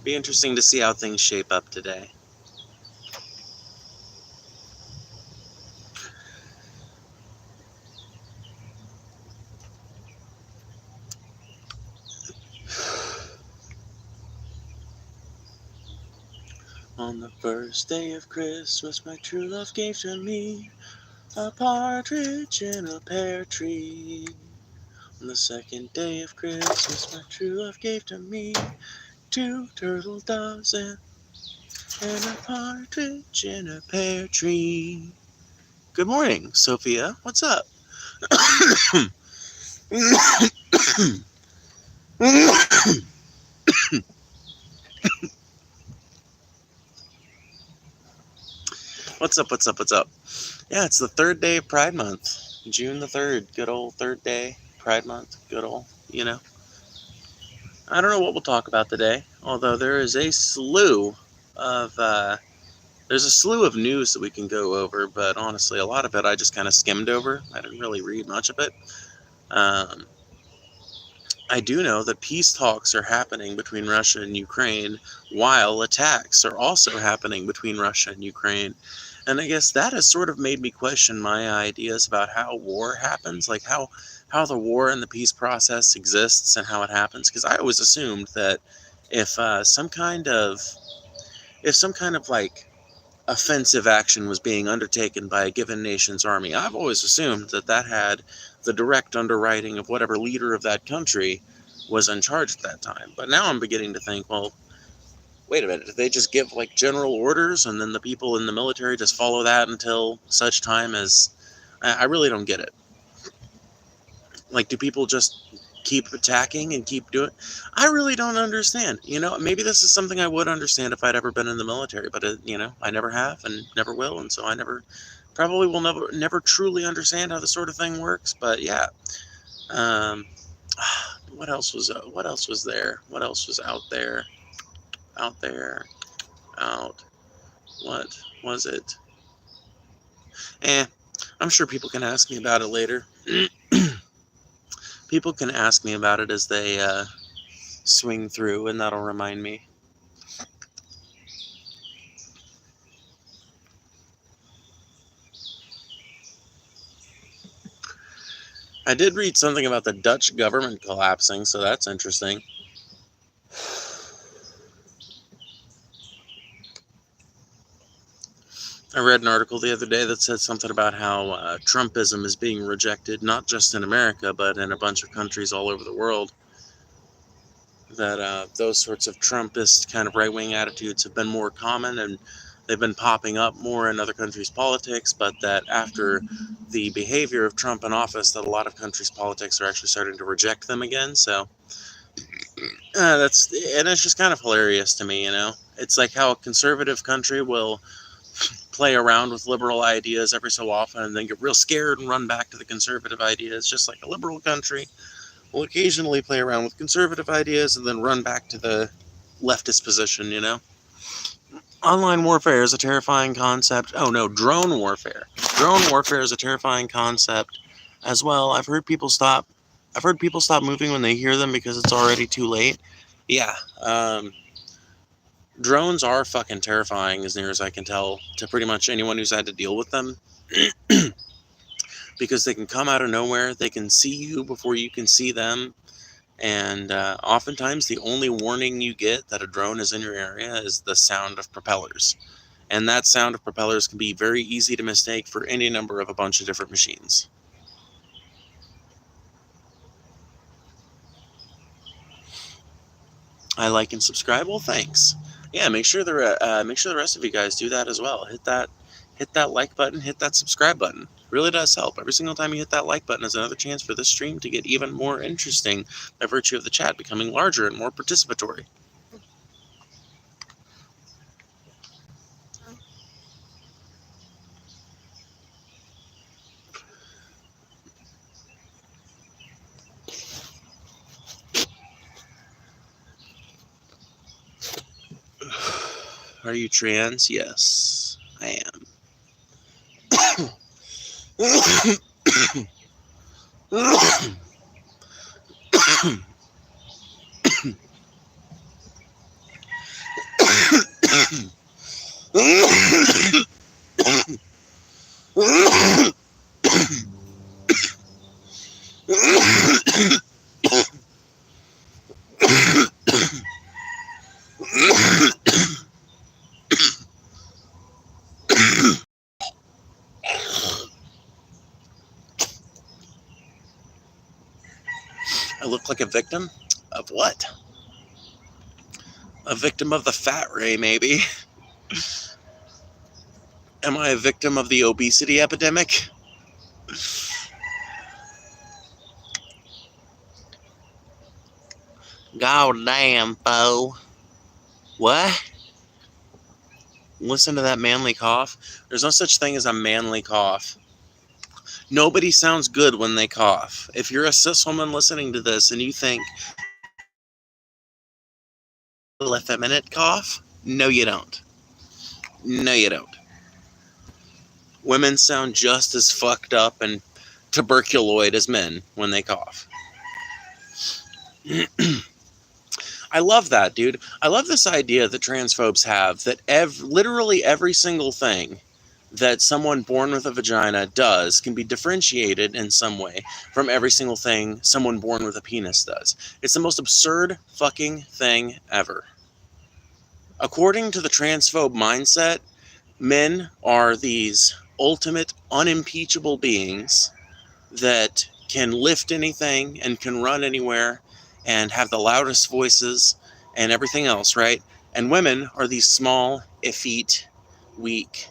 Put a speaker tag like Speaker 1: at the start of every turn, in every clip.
Speaker 1: Be interesting to see how things shape up today. On the first day of Christmas, my true love gave to me a partridge in a pear tree. On the second day of Christmas, my true love gave to me 2 turtle doves and a partridge in a pear tree. Good morning, Sophia. What's up? What's up? Yeah, it's the 3rd day of Pride Month. June the 3rd. Good old 3rd day. Pride Month. Good old, I don't know what we'll talk about today, although there is a slew of, news that we can go over, but honestly, a lot of it I just kind of skimmed over. I didn't really read much of it. I do know that peace talks are happening between Russia and Ukraine, while attacks are also happening between Russia and Ukraine. And I guess that has sort of made me question my ideas about how war happens, like how the war and the peace process exists and how it happens. Because I always assumed that if some kind of like offensive action was being undertaken by a given nation's army, I've always assumed that had the direct underwriting of whatever leader of that country was in charge at that time. But now I'm beginning to think, well, wait a minute, did they just give like general orders and then the people in the military just follow that until such time as... I really don't get it. Like, do people just keep attacking and keep doing... I really don't understand. Maybe this is something I would understand if I'd ever been in the military, but I never have and never will, and so I probably will never truly understand how this sort of thing works. But yeah. What else was there? What else was out there? What was it? I'm sure people can ask me about it later. People can ask me about it as they swing through, and that'll remind me. I did read something about the Dutch government collapsing, so that's interesting. I read an article the other day that said something about how Trumpism is being rejected, not just in America, but in a bunch of countries all over the world. That those sorts of Trumpist kind of right-wing attitudes have been more common, and they've been popping up more in other countries' politics, but that after the behavior of Trump in office, that a lot of countries' politics are actually starting to reject them again. So it's just kind of hilarious to me, It's like how a conservative country will play around with liberal ideas every so often and then get real scared and run back to the conservative ideas, just like a liberal country will occasionally play around with conservative ideas and then run back to the leftist position, Online warfare is a terrifying concept. Oh no, drone warfare. Drone warfare is a terrifying concept as well. I've heard people stop moving when they hear them because it's already too late. Yeah. Drones are fucking terrifying, as near as I can tell, to pretty much anyone who's had to deal with them. Because they can come out of nowhere, they can see you before you can see them, and oftentimes the only warning you get that a drone is in your area is the sound of propellers. And that sound of propellers can be very easy to mistake for any number of a bunch of different machines. I like and subscribe. Well, thanks. Yeah, make sure the rest of you guys do that as well. Hit that like button, hit that subscribe button. It really does help. Every single time you hit that like button is another chance for this stream to get even more interesting by virtue of the chat becoming larger and more participatory. Are you trans? Yes, I am. I look like a victim of what? A victim of the fat ray, maybe. Am I a victim of the obesity epidemic? God damn, foe. What? Listen to that manly cough. There's no such thing as a manly cough. Nobody sounds good when they cough. If you're a cis woman listening to this and you think effeminate cough, no you don't. No you don't. Women sound just as fucked up and tuberculoid as men when they cough. I love that, dude. I love this idea that transphobes have that literally every single thing that someone born with a vagina does can be differentiated in some way from every single thing someone born with a penis does. It's the most absurd fucking thing ever. According to the transphobe mindset, men are these ultimate, unimpeachable beings that can lift anything and can run anywhere and have the loudest voices and everything else, right? And women are these small, effete, weak,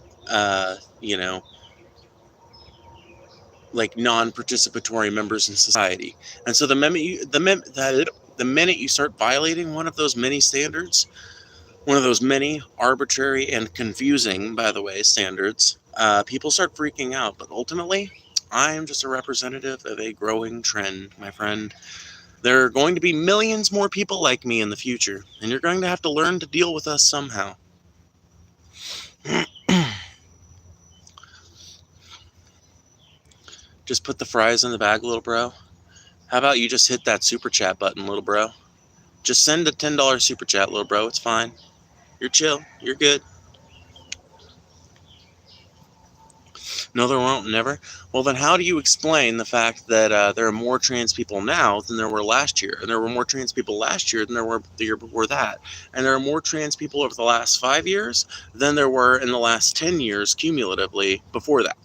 Speaker 1: like non-participatory members in society. And so the minute you start violating one of those many standards, one of those many arbitrary and confusing, by the way, standards, people start freaking out. But ultimately, I am just a representative of a growing trend, my friend. There are going to be millions more people like me in the future, and you're going to have to learn to deal with us somehow. Just put the fries in the bag, little bro. How about you just hit that super chat button, little bro? Just send a $10 super chat, little bro. It's fine. You're chill. You're good. No, there won't, never. Well, then how do you explain the fact that there are more trans people now than there were last year? And there were more trans people last year than there were the year before that. And there are more trans people over the last 5 years than there were in the last 10 years cumulatively before that.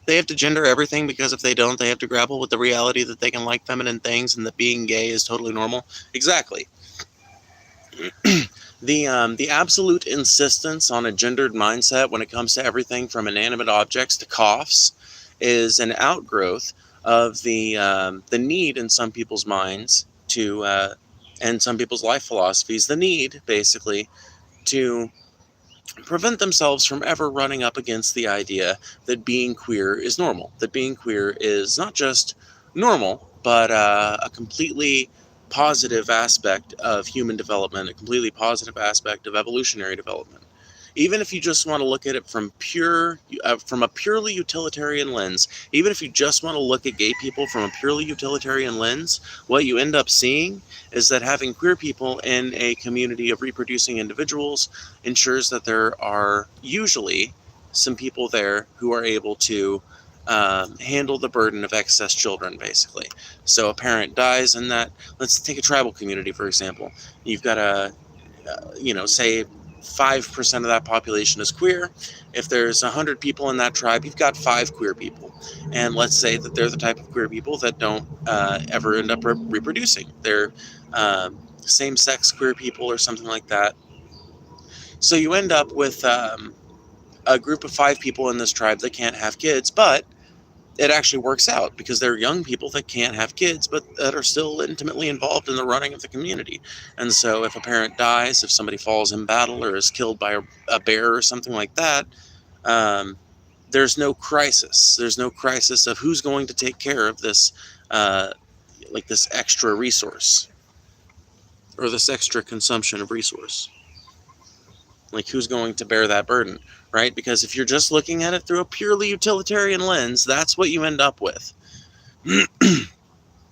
Speaker 1: They have to gender everything because if they don't, they have to grapple with the reality that they can like feminine things and that being gay is totally normal. Exactly. The absolute insistence on a gendered mindset when it comes to everything from inanimate objects to coughs is an outgrowth of the need in some people's minds to and some people's life philosophies, the need basically to prevent themselves from ever running up against the idea that being queer is normal, that being queer is not just normal, but a completely positive aspect of human development, a completely positive aspect of evolutionary development. Even if you just want to look at it from a purely utilitarian lens, even if you just want to look at gay people from a purely utilitarian lens, what you end up seeing is that having queer people in a community of reproducing individuals ensures that there are usually some people there who are able to handle the burden of excess children, basically. So a parent dies in that, let's take a tribal community, for example. You've got say 5% of that population is queer. If there's 100 people in that tribe, you've got 5 queer people. And let's say that they're the type of queer people that don't ever end up reproducing. They're same-sex queer people or something like that. So you end up with a group of 5 people in this tribe that can't have kids, but it actually works out because they're young people that can't have kids, but that are still intimately involved in the running of the community. And so if a parent dies, if somebody falls in battle or is killed by a bear or something like that, there's no crisis. There's no crisis of who's going to take care of this, this extra resource or this extra consumption of resource. Like, who's going to bear that burden, right? Because if you're just looking at it through a purely utilitarian lens, that's what you end up with.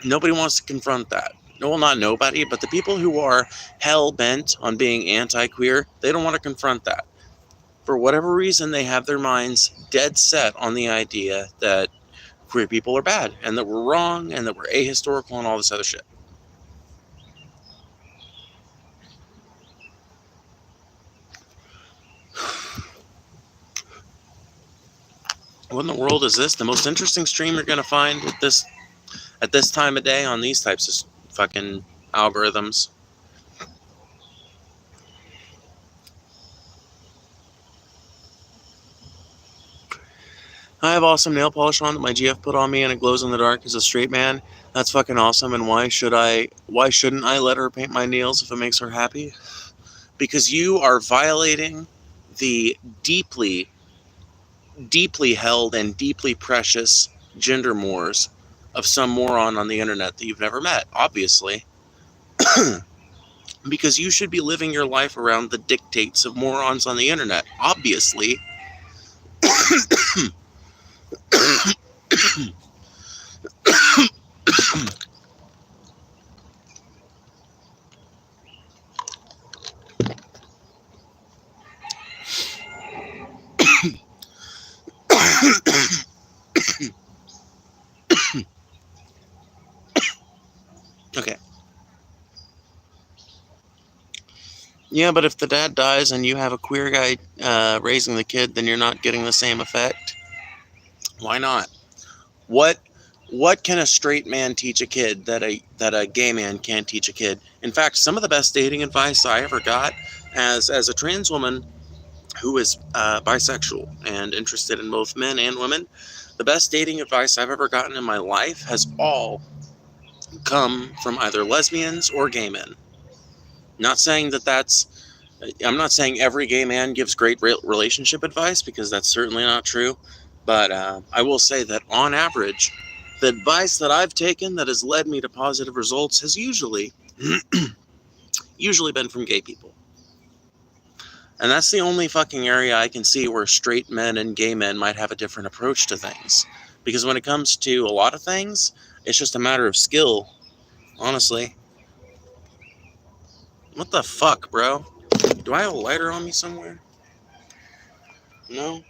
Speaker 1: Nobody wants to confront that. No, well, not nobody, but the people who are hell-bent on being anti-queer, they don't want to confront that. For whatever reason, they have their minds dead set on the idea that queer people are bad, and that we're wrong, and that we're ahistorical, and all this other shit. What in the world is this? The most interesting stream you're going to find at this time of day on these types of fucking algorithms. I have awesome nail polish on that my GF put on me, and it glows in the dark as a straight man. That's fucking awesome, and why shouldn't I let her paint my nails if it makes her happy? Because you are violating the deeply, deeply held and deeply precious gender mores of some moron on the internet that you've never met, obviously. Because you should be living your life around the dictates of morons on the internet, obviously. Okay. Yeah, but if the dad dies and you have a queer guy raising the kid, then you're not getting the same effect. Why not? What can a straight man teach a kid that a gay man can't teach a kid? In fact, some of the best dating advice I ever got as a trans woman who is bisexual and interested in both men and women, the best dating advice I've ever gotten in my life has all come from either lesbians or gay men. Not saying I'm not saying every gay man gives great relationship advice, because that's certainly not true. But I will say that on average, the advice that I've taken that has led me to positive results has usually been from gay people. And that's the only fucking area I can see where straight men and gay men might have a different approach to things. Because when it comes to a lot of things, it's just a matter of skill, honestly. What the fuck, bro? Do I have a lighter on me somewhere? No?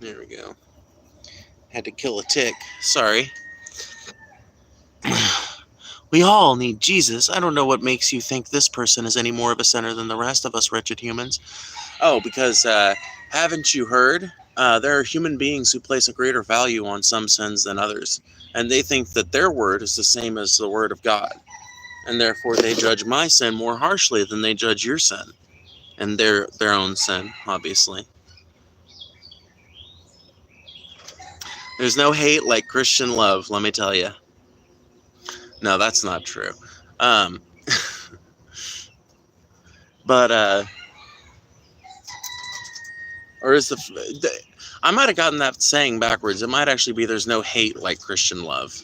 Speaker 1: There we go. Had to kill a tick. Sorry. We all need Jesus. I don't know what makes you think this person is any more of a sinner than the rest of us wretched humans. Oh, because haven't you heard? There are human beings who place a greater value on some sins than others, and they think that their word is the same as the word of God, and therefore they judge my sin more harshly than they judge your sin, and their own sin, obviously. There's no hate like Christian love, let me tell you. No, that's not true. But or is I might have gotten that saying backwards. It might actually be there's no hate like Christian love.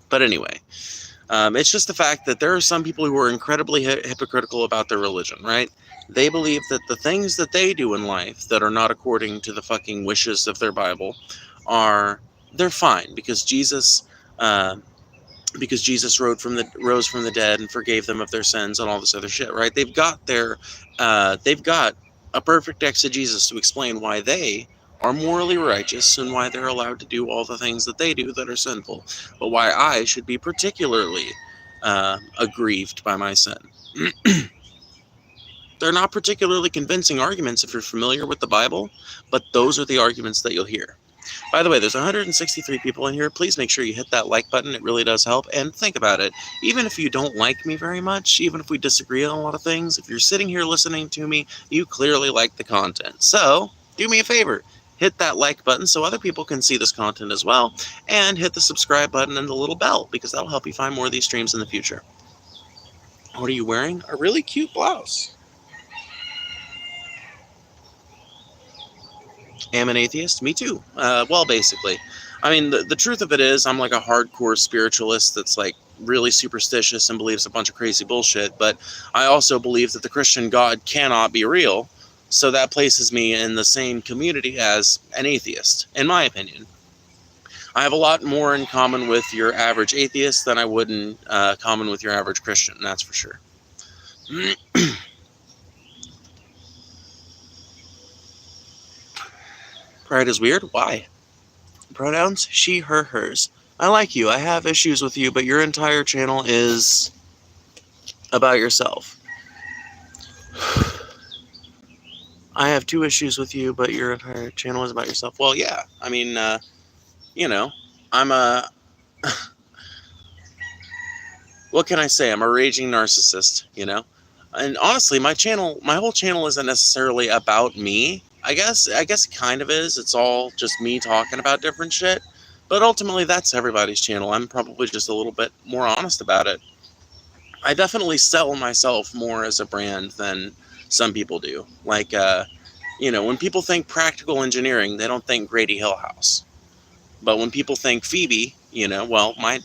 Speaker 1: But anyway, it's just the fact that there are some people who are incredibly hypocritical about their religion, right? They believe that the things that they do in life that are not according to the fucking wishes of their Bible they're fine, because Jesus rose from the dead and forgave them of their sins and all this other shit, right? They've got a perfect exegesis to explain why they are morally righteous and why they're allowed to do all the things that they do that are sinful, but why I should be particularly aggrieved by my sin. They're not particularly convincing arguments if you're familiar with the Bible, but those are the arguments that you'll hear. By the way, there's 163 people in here. Please make sure you hit that like button. It really does help. And think about it. Even if you don't like me very much, even if we disagree on a lot of things, if you're sitting here listening to me, you clearly like the content. So do me a favor. Hit that like button so other people can see this content as well. And hit the subscribe button and the little bell, because that'll help you find more of these streams in the future. What are you wearing? A really cute blouse. am an atheist. Me too. Well, basically. I mean, the truth of it is, I'm like a hardcore spiritualist that's like really superstitious and believes a bunch of crazy bullshit, but I also believe that the Christian God cannot be real, so that places me in the same community as an atheist, in my opinion. I have a lot more in common with your average atheist than I would in common with your average Christian, that's for sure. Pride is weird? Why? Pronouns? She, her, hers. I like you. I have issues with you, but your entire channel is about yourself. I have 2 issues with you, but your entire channel is about yourself. Well, yeah. I mean, you know, I'm a... what can I say? I'm a raging narcissist, you know? And honestly, my whole channel isn't necessarily about me. I guess it kind of is. It's all just me talking about different shit. But ultimately, that's everybody's channel. I'm probably just a little bit more honest about it. I definitely sell myself more as a brand than some people do. Like, when people think practical engineering, they don't think Grady Hill House. But when people think Phoebe, well, my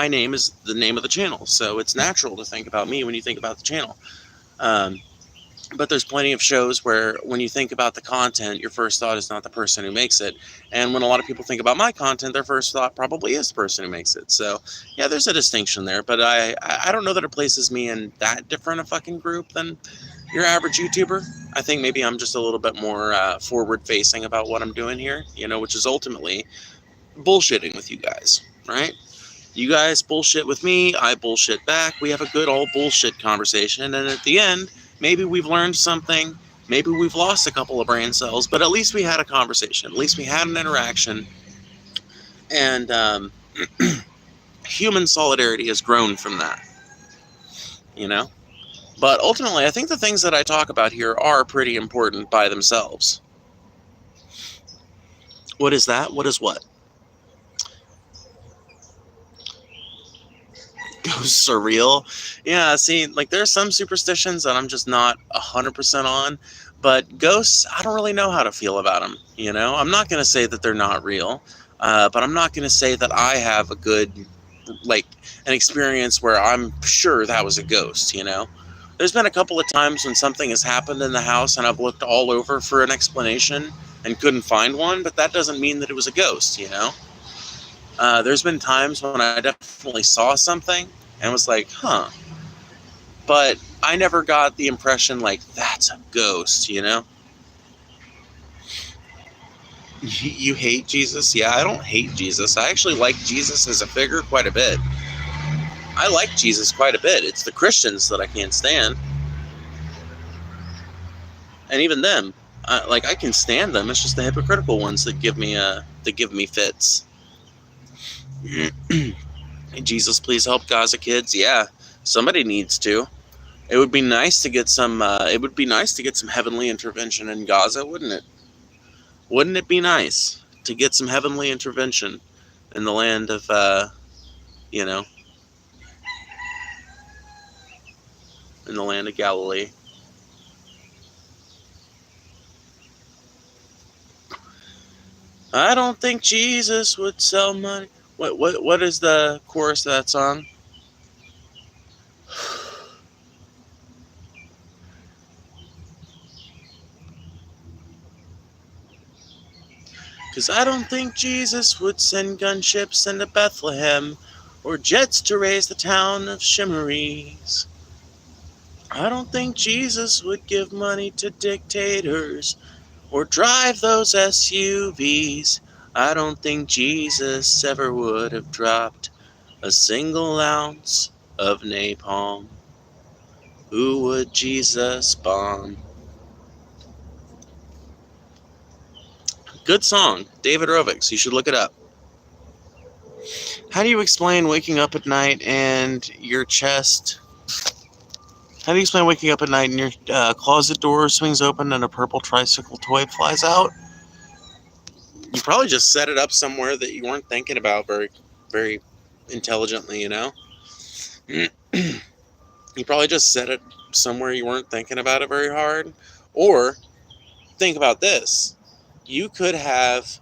Speaker 1: name is the name of the channel, so it's natural to think about me when you think about the channel. But there's plenty of shows where when you think about the content, your first thought is not the person who makes it. And when a lot of people think about my content, their first thought probably is the person who makes it. So, yeah, there's a distinction there. But I don't know that it places me in that different a fucking group than your average YouTuber. I think maybe I'm just a little bit more forward-facing about what I'm doing here, which is ultimately bullshitting with you guys, right? You guys bullshit with me, I bullshit back. We have a good old bullshit conversation, and at the end, maybe we've learned something, maybe we've lost a couple of brain cells, but at least we had a conversation, at least we had an interaction, and human solidarity has grown from that, But ultimately, I think the things that I talk about here are pretty important by themselves. What is that? What is what? Ghosts are real. Yeah, see, like there's some superstitions that I'm just not 100% on, but ghosts, I don't really know how to feel about them. I'm not going to say that they're not real, but I'm not going to say that I have a good, an experience where I'm sure that was a ghost. There's been a couple of times when something has happened in the house and I've looked all over for an explanation and couldn't find one, but that doesn't mean that it was a ghost. There's been times when I definitely saw something and was like, huh. But I never got the impression like, that's a ghost, You hate Jesus? Yeah, I don't hate Jesus. I actually like Jesus as a figure quite a bit. I like Jesus quite a bit. It's the Christians that I can't stand. And even them. I can stand them. It's just the hypocritical ones that give me fits. Jesus, please help Gaza kids. Yeah, somebody needs to. It would be nice to get some. It would be nice to get some heavenly intervention in Gaza, wouldn't it? Wouldn't it be nice to get some heavenly intervention in the land of, in the land of Galilee? I don't think Jesus would sell money. What is the chorus of that song? Because I don't think Jesus would send gunships into Bethlehem or jets to raise the town of Shimmeries. I don't think Jesus would give money to dictators or drive those SUVs. I don't think Jesus ever would have dropped a single ounce of napalm. Who would Jesus bomb? Good song, David Rovics. You should look it up. How do you explain waking up at night and your chest... How do you explain waking up at night and your closet door swings open and a purple tricycle toy flies out? You probably just set it up somewhere that you weren't thinking about very, very intelligently, You probably just set it somewhere you weren't thinking about it very hard. Or, think about this. you could have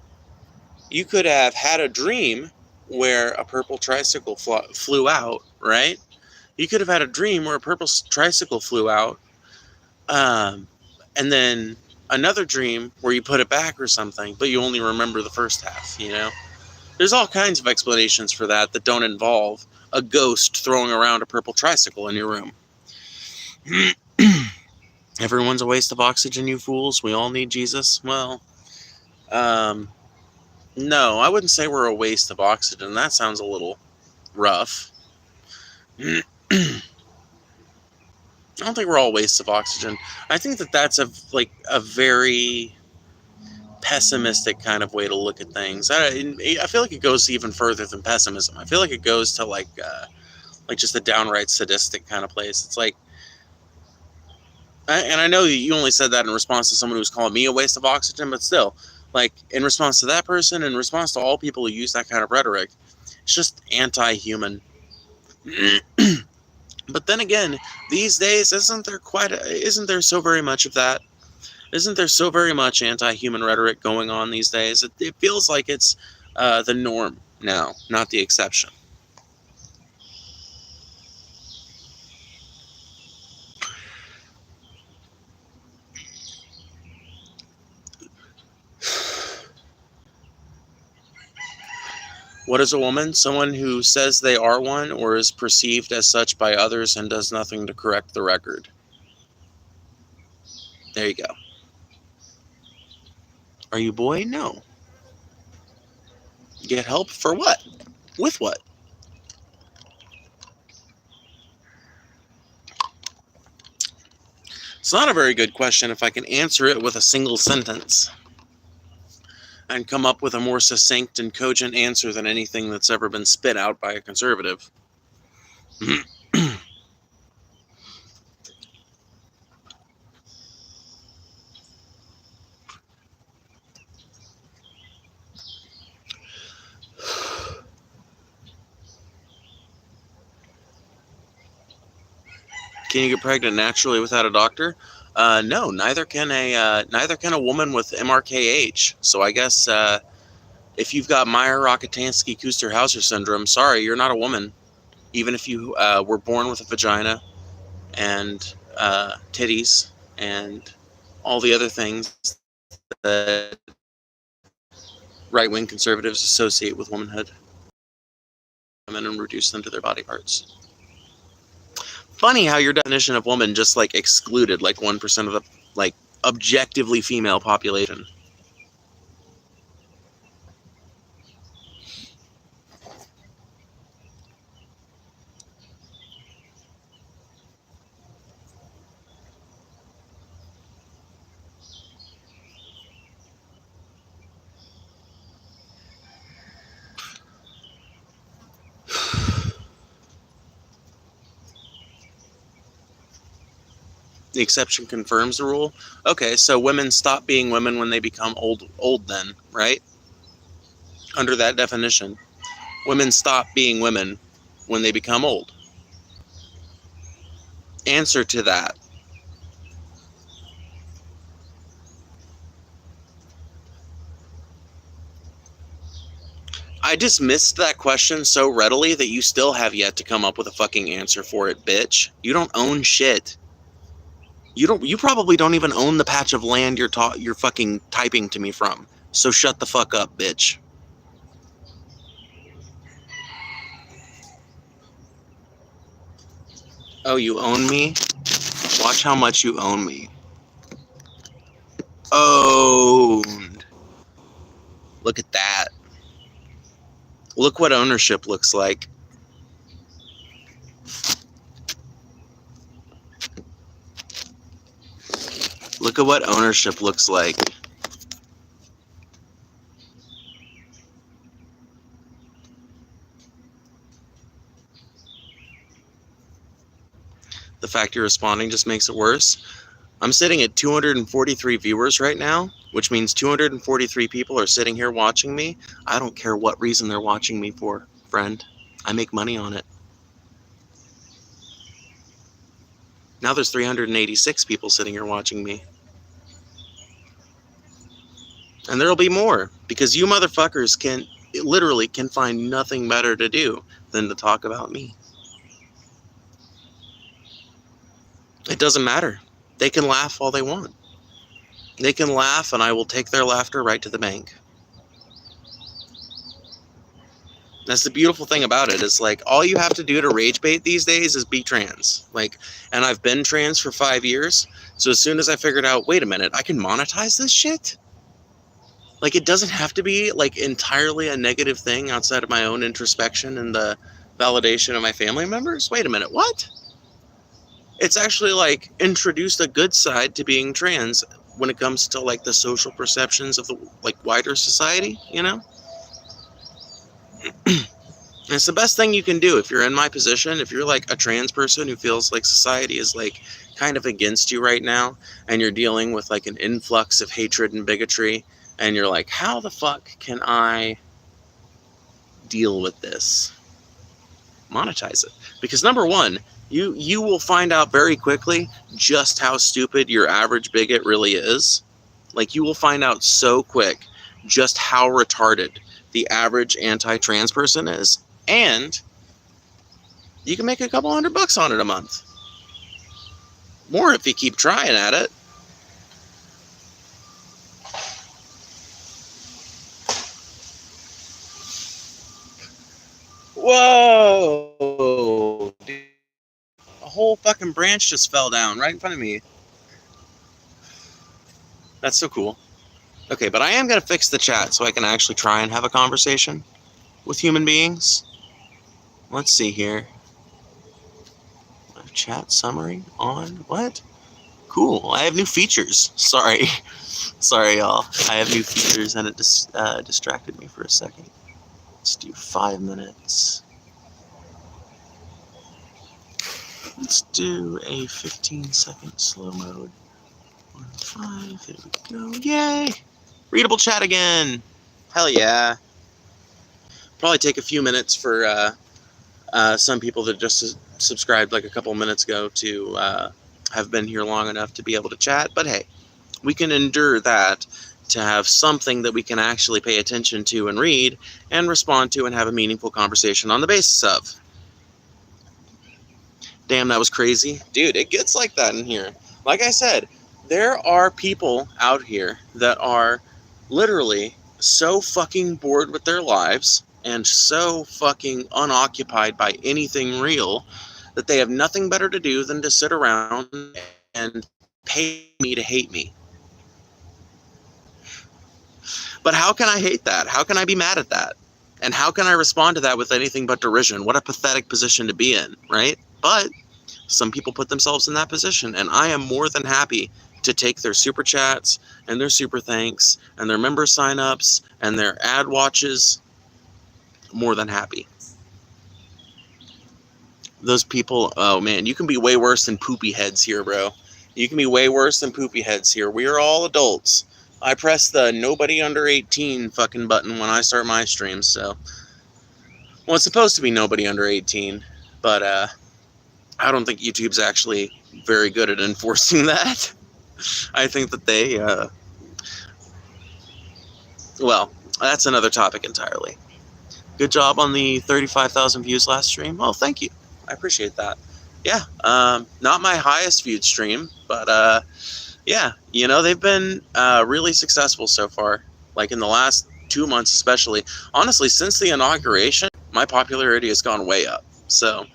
Speaker 1: had a dream where a purple tricycle flew out, right? You could have had a dream where a purple tricycle flew out, and then another dream where you put it back or something, but you only remember the first half, you know? There's all kinds of explanations for that don't involve a ghost throwing around a purple tricycle in your room. Everyone's a waste of oxygen, you fools. We all need Jesus. Well, no, I wouldn't say we're a waste of oxygen. That sounds a little rough. I don't think we're all wastes of oxygen. I think that's a very pessimistic kind of way to look at things. I feel like it goes even further than pessimism. I feel like it goes to like just a downright sadistic kind of place. It's like, and I know you only said that in response to someone who's calling me a waste of oxygen, but still, like, in response to that person, in response to all people who use that kind of rhetoric, it's just anti-human. But then again, these days, isn't there so very much of that? Isn't there so very much anti-human rhetoric going on these days? It feels like it's the norm now, not the exception. What is a woman? Someone who says they are one or is perceived as such by others and does nothing to correct the record. There you go. Are you boy? No. Get help for what? With what? It's not a very good question if I can answer it with a single sentence and come up with a more succinct and cogent answer than anything that's ever been spit out by a conservative. Can you get pregnant naturally without a doctor? No, neither can a woman with MRKH. So I guess if you've got Meyer-Rokitansky-Kuster-Hauser syndrome, sorry, you're not a woman. Even if you were born with a vagina and titties and all the other things that right-wing conservatives associate with womanhood, and reduce them to their body parts. Funny how your definition of woman just like excluded like 1% of the like objectively female population. The exception confirms the rule. Okay, so women stop being women when they become old then, right? Under that definition, women stop being women when they become old. Answer to that. I dismissed that question so readily that you still have yet to come up with a fucking answer for it, bitch. You don't own shit. You probably don't even own the patch of land you're fucking typing to me from. So shut the fuck up, bitch. Oh, you own me? Watch how much you own me. Owned. Look at that. Look what ownership looks like. Look at what ownership looks like. The fact you're responding just makes it worse. I'm sitting at 243 viewers right now, which means 243 people are sitting here watching me. I don't care what reason they're watching me for, friend. I make money on it. Now there's 386 people sitting here watching me. And there'll be more, because you motherfuckers literally can find nothing better to do than to talk about me. It doesn't matter. They can laugh all they want. They can laugh, and I will take their laughter right to the bank. That's the beautiful thing about it. Is like, all you have to do to rage bait these days is be trans. Like, and I've been trans for 5 years. So as soon as I figured out, wait a minute, I can monetize this shit? Like, it doesn't have to be like entirely a negative thing outside of my own introspection and the validation of my family members. Wait a minute, what? It's actually like introduced a good side to being trans when it comes to like the social perceptions of the like wider society, you know? It's the best thing you can do if you're in my position. If you're like a trans person who feels like society is like kind of against you right now, and you're dealing with like an influx of hatred and bigotry, and you're like, how the fuck can I deal with this? Monetize it. Because number one, you will find out very quickly just how stupid your average bigot really is. Like, you will find out so quick just how retarded the average anti-trans person is. And you can make a couple $100 on it a month. More if you keep trying at it. Whoa! Dude. A whole fucking branch just fell down right in front of me. That's so cool. Okay, but I am going to fix the chat so I can actually try and have a conversation with human beings. Let's see here. Chat summary on what? Cool. I have new features. Sorry, y'all. I have new features, and it distracted me for a second. Let's do 5 minutes. Let's do a 15-second slow mode. 1.5. There we go. Yay! Readable chat again. Hell yeah. Probably take a few minutes for some people that just subscribed like a couple minutes ago to have been here long enough to be able to chat. But hey, we can endure that to have something that we can actually pay attention to and read and respond to and have a meaningful conversation on the basis of. Damn, that was crazy. Dude, it gets like that in here. Like I said, there are people out here that are literally so fucking bored with their lives and so fucking unoccupied by anything real that they have nothing better to do than to sit around and pay me to hate me. But how can I hate that? How can I be mad at that? And how can I respond to that with anything but derision? What a pathetic position to be in, right? But some people put themselves in that position, and I am more than happy to take their super chats and their super thanks and their member signups and their ad watches. More than happy. Those people, oh man, you can be way worse than poopy heads here, bro. You can be way worse than poopy heads here. We are all adults. I press the nobody under 18 fucking button when I start my streams, so. Well, it's supposed to be nobody under 18, but I don't think YouTube's actually very good at enforcing that. I think that they, well, that's another topic entirely. Good job on the 35,000 views last stream. Oh, thank you. I appreciate that. Yeah, not my highest viewed stream, but yeah, you know, they've been really successful so far. Like in the last 2 months especially. Honestly, since the inauguration, my popularity has gone way up. So,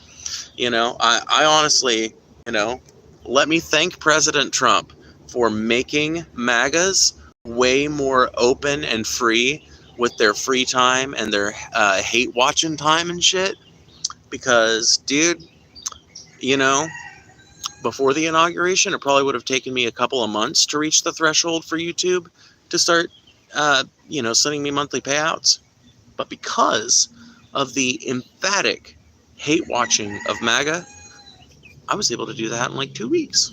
Speaker 1: you know, I honestly, you know, let me thank President Trump for making MAGAs way more open and free with their free time and their hate watching time and shit. Because, dude, you know, before the inauguration, it probably would have taken me a couple of months to reach the threshold for YouTube to start, you know, sending me monthly payouts. But because of the emphatic hate watching of MAGA, I was able to do that in like 2 weeks.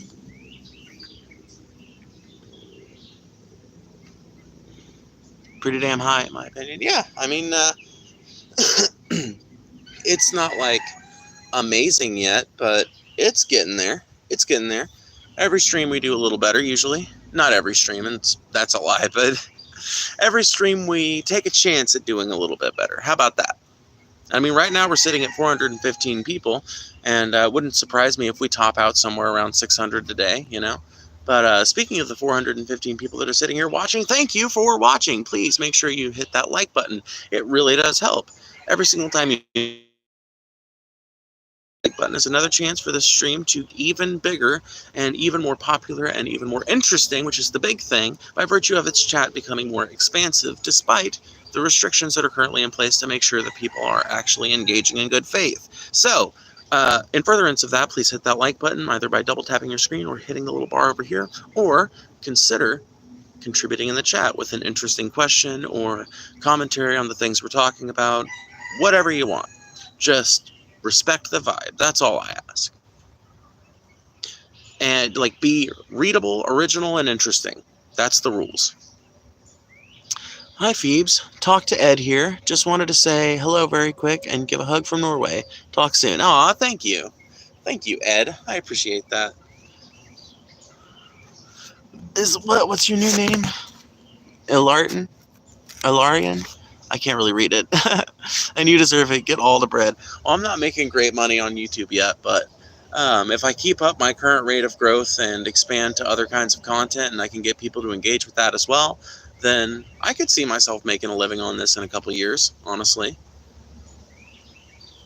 Speaker 1: Pretty damn high, in my opinion. Yeah, I mean, it's not like amazing yet, but it's getting there. It's getting there. Every stream we do a little better, usually. Not every stream, and that's a lie, but Every stream we take a chance at doing a little bit better. How about that? I mean, right now we're sitting at 415 people, and it wouldn't surprise me if we top out somewhere around 600 today, you know? But speaking of the 415 people that are sitting here watching, thank you for watching. Please make sure you hit that like button. It really does help. Every single time you like button is another chance for the stream to even bigger and even more popular and even more interesting, which is the big thing, by virtue of its chat becoming more expansive, despite the restrictions that are currently in place to make sure that people are actually engaging in good faith. So, in furtherance of that, please hit that like button either by double tapping your screen or hitting the little bar over here, or consider contributing in the chat with an interesting question or commentary on the things we're talking about, whatever you want. Just respect the vibe. That's all I ask. And like, be readable, original, and interesting. That's the rules. Hi, Phoebes. Talk to Ed here. Just wanted to say hello very quick and give a hug from Norway. Talk soon. Aw, thank you. Thank you, Ed. I appreciate that. What's your new name? Ilarian? I can't really read it. And you deserve it. Get all the bread. Well, I'm not making great money on YouTube yet, but if I keep up my current rate of growth and expand to other kinds of content and I can get people to engage with that as well, then I could see myself making a living on this in a couple of years, honestly.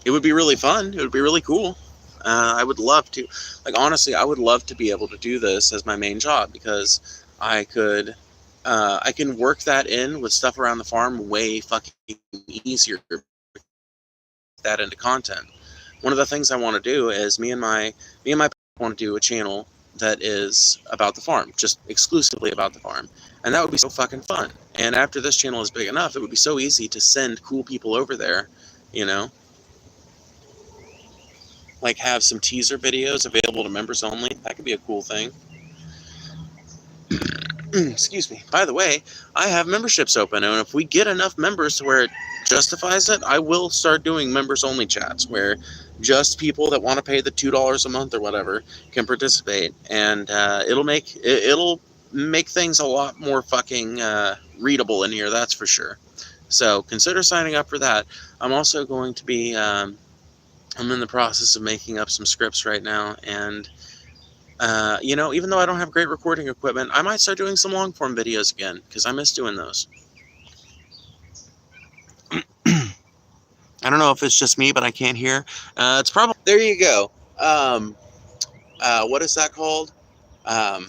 Speaker 1: It would be really fun. It would be really cool. I would love to. Like, honestly, I would love to be able to do this as my main job because I can work that in with stuff around the farm way fucking easier. That into content. One of the things I want to do is me and my want to do a channel that is about the farm, just exclusively about the farm, and that would be so fucking fun. And after this channel is big enough, it would be so easy to send cool people over there, you know, like have some teaser videos available to members only. That could be a cool thing. Excuse me. By the way, I have memberships open, and if we get enough members to where it justifies it, I will start doing members-only chats where just people that want to pay the $2 a month or whatever can participate, and it'll make things a lot more fucking readable in here. That's for sure. So consider signing up for that. I'm also going to be. I'm in the process of making up some scripts right now, and. You know, even though I don't have great recording equipment, I might start doing some long-form videos again, because I miss doing those. I don't know if it's just me, but I can't hear. It's probably... There you go. What is that called? An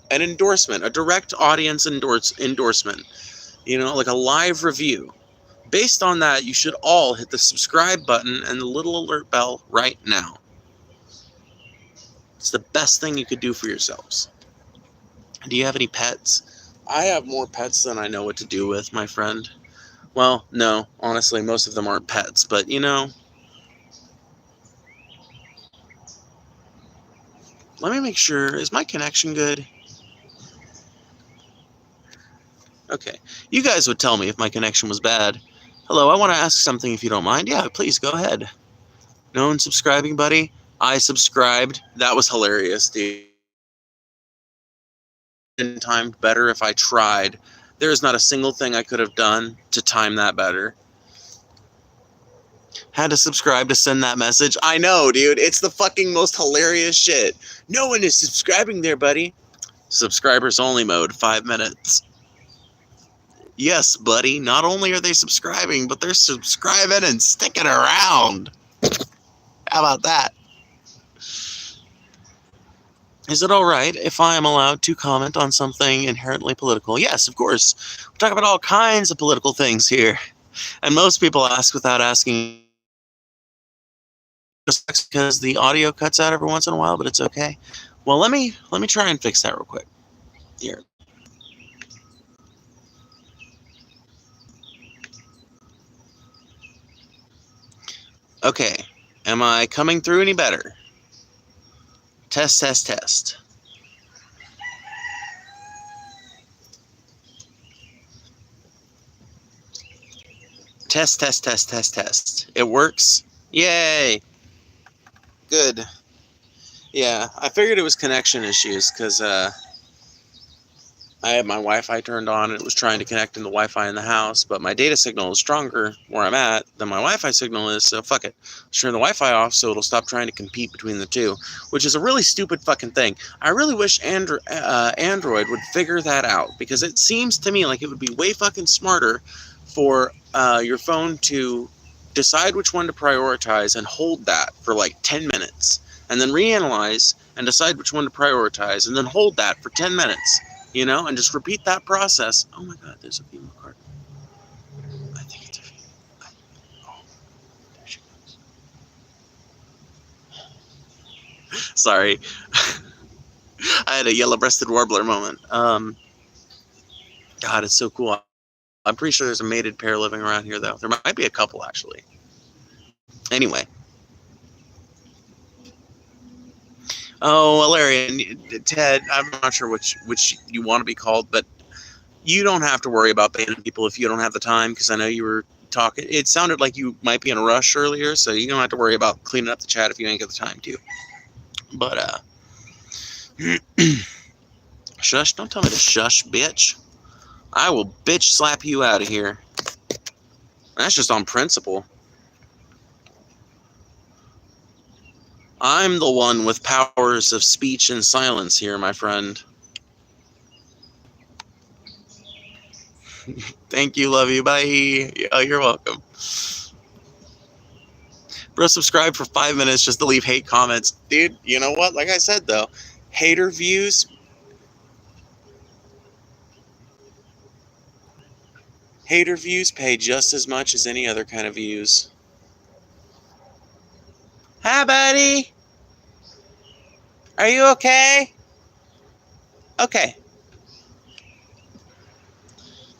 Speaker 1: endorsement, a direct audience endorsement. You know, like a live review. Based on that, you should all hit the subscribe button and the little alert bell right now. It's the best thing you could do for yourselves. Do you have any pets? I have more pets than I know what to do with, my friend. Well, no, honestly, most of them aren't pets, but you know. Let me make sure. Is my connection good? Okay. You guys would tell me if my connection was bad. Hello, I want to ask something if you don't mind. Yeah, please, go ahead. No one subscribing, buddy? I subscribed. That was hilarious, dude. Timed better if I tried. There is not a single thing I could have done to time that better. Had to subscribe to send that message. I know, dude. It's the fucking most hilarious shit. No one is subscribing there, buddy. Subscribers only mode, 5 minutes. Yes, buddy. Not only are they subscribing, but they're subscribing and sticking around. How about that? Is it all right if I am allowed to comment on something inherently political? Yes, of course. We're talking about all kinds of political things here. And most people ask without asking, just because the audio cuts out every once in a while, but it's okay. Well, let me try and fix that real quick. Here. Okay. Am I coming through any better? Test, test, test. Test, test, test, test, test. It works? Yay! Good. Yeah, I figured it was connection issues, because, I had my Wi-Fi turned on and it was trying to connect in the Wi-Fi in the house, but my data signal is stronger where I'm at than my Wi-Fi signal is, so fuck it. Let's turn the Wi-Fi off so it'll stop trying to compete between the two, which is a really stupid fucking thing. I really wish Android would figure that out, because it seems to me like it would be way fucking smarter for your phone to decide which one to prioritize and hold that for like 10 minutes, and then reanalyze and decide which one to prioritize, and then hold that for 10 minutes. You know, and just repeat that process. Oh my god, there's a female card. I think it's a female. Oh, there she goes. Sorry. I had a yellow-breasted warbler moment. God, it's so cool. I'm pretty sure there's a mated pair living around here, though. There might be a couple, actually. Anyway. Oh, Valerian, Ted, I'm not sure which you want to be called, but you don't have to worry about banning people if you don't have the time, because I know you were talking. It sounded like you might be in a rush earlier, so you don't have to worry about cleaning up the chat if you ain't got the time to. But, shush, don't tell me to shush, bitch. I will bitch slap you out of here. That's just on principle. I'm the one with powers of speech and silence here, my friend. Thank you, love you, bye. Oh, you're welcome. Bro, subscribe for 5 minutes just to leave hate comments. Dude, you know what? Like I said, though, hater views pay just as much as any other kind of views. Hi, buddy. Are you okay? Okay.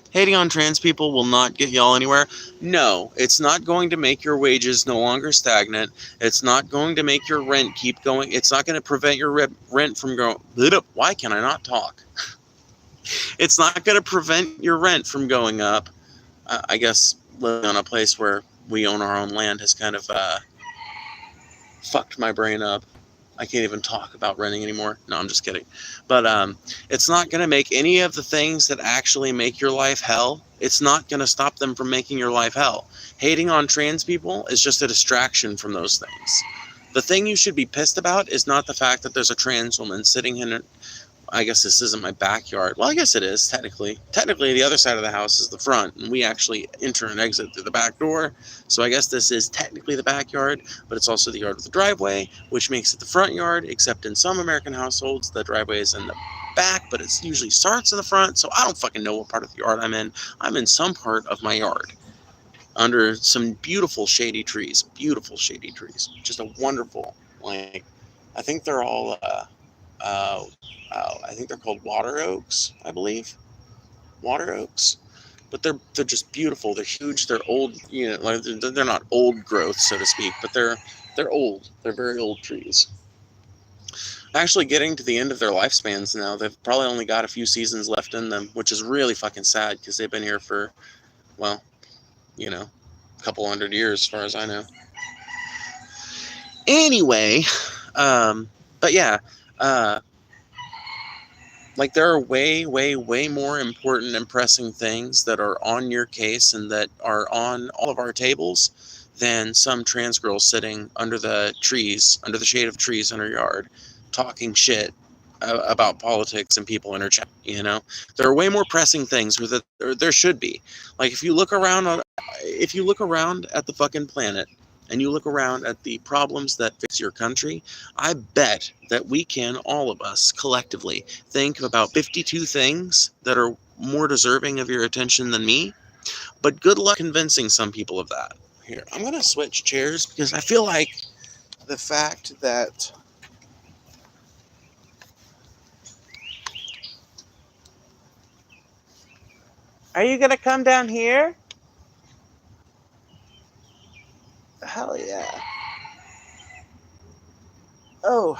Speaker 1: Hating on trans people will not get y'all anywhere. No, it's not going to make your wages no longer stagnant. It's not going to make your rent keep going. It's not going to prevent your rent from going. Why can I not talk? It's not going to prevent your rent from going up. I guess living on a place where we own our own land has kind of fucked my brain up. I can't even talk about renting anymore. No, I'm just kidding. But it's not going to make any of the things that actually make your life hell. It's not going to stop them from making your life hell. Hating on trans people is just a distraction from those things. The thing you should be pissed about is not the fact that there's a trans woman sitting in it. I guess this isn't my backyard. Well, I guess it is, technically. Technically, the other side of the house is the front, and we actually enter and exit through the back door. So I guess this is technically the backyard, but it's also the yard with the driveway, which makes it the front yard, except in some American households, the driveway is in the back, but it usually starts in the front, so I don't fucking know what part of the yard I'm in. I'm in some part of my yard, under some beautiful shady trees. Beautiful shady trees. Just a wonderful, like, I think they're all, I think they're called water oaks, I believe. Water oaks. But they're just beautiful. They're huge. They're old. You know, like they're not old growth, so to speak, but they're old. They're very old trees. Actually, getting to the end of their lifespans now. They've probably only got a few seasons left in them, which is really fucking sad because they've been here for, well, you know, a couple hundred years, as far as I know. Anyway, but yeah. Like, there are way, way, way more important and pressing things that are on your case and that are on all of our tables than some trans girl sitting under the trees, under the shade of trees in her yard, talking shit about politics and people in her chat. You know, there are way more pressing things that there should be. Like, if you look around at the fucking planet, and you look around at the problems that face your country, I bet that we can, all of us, collectively, think of about 52 things that are more deserving of your attention than me. But good luck convincing some people of that. Here, I'm going to switch chairs because I feel like the fact that Are you going to come down here? Hell yeah. Oh,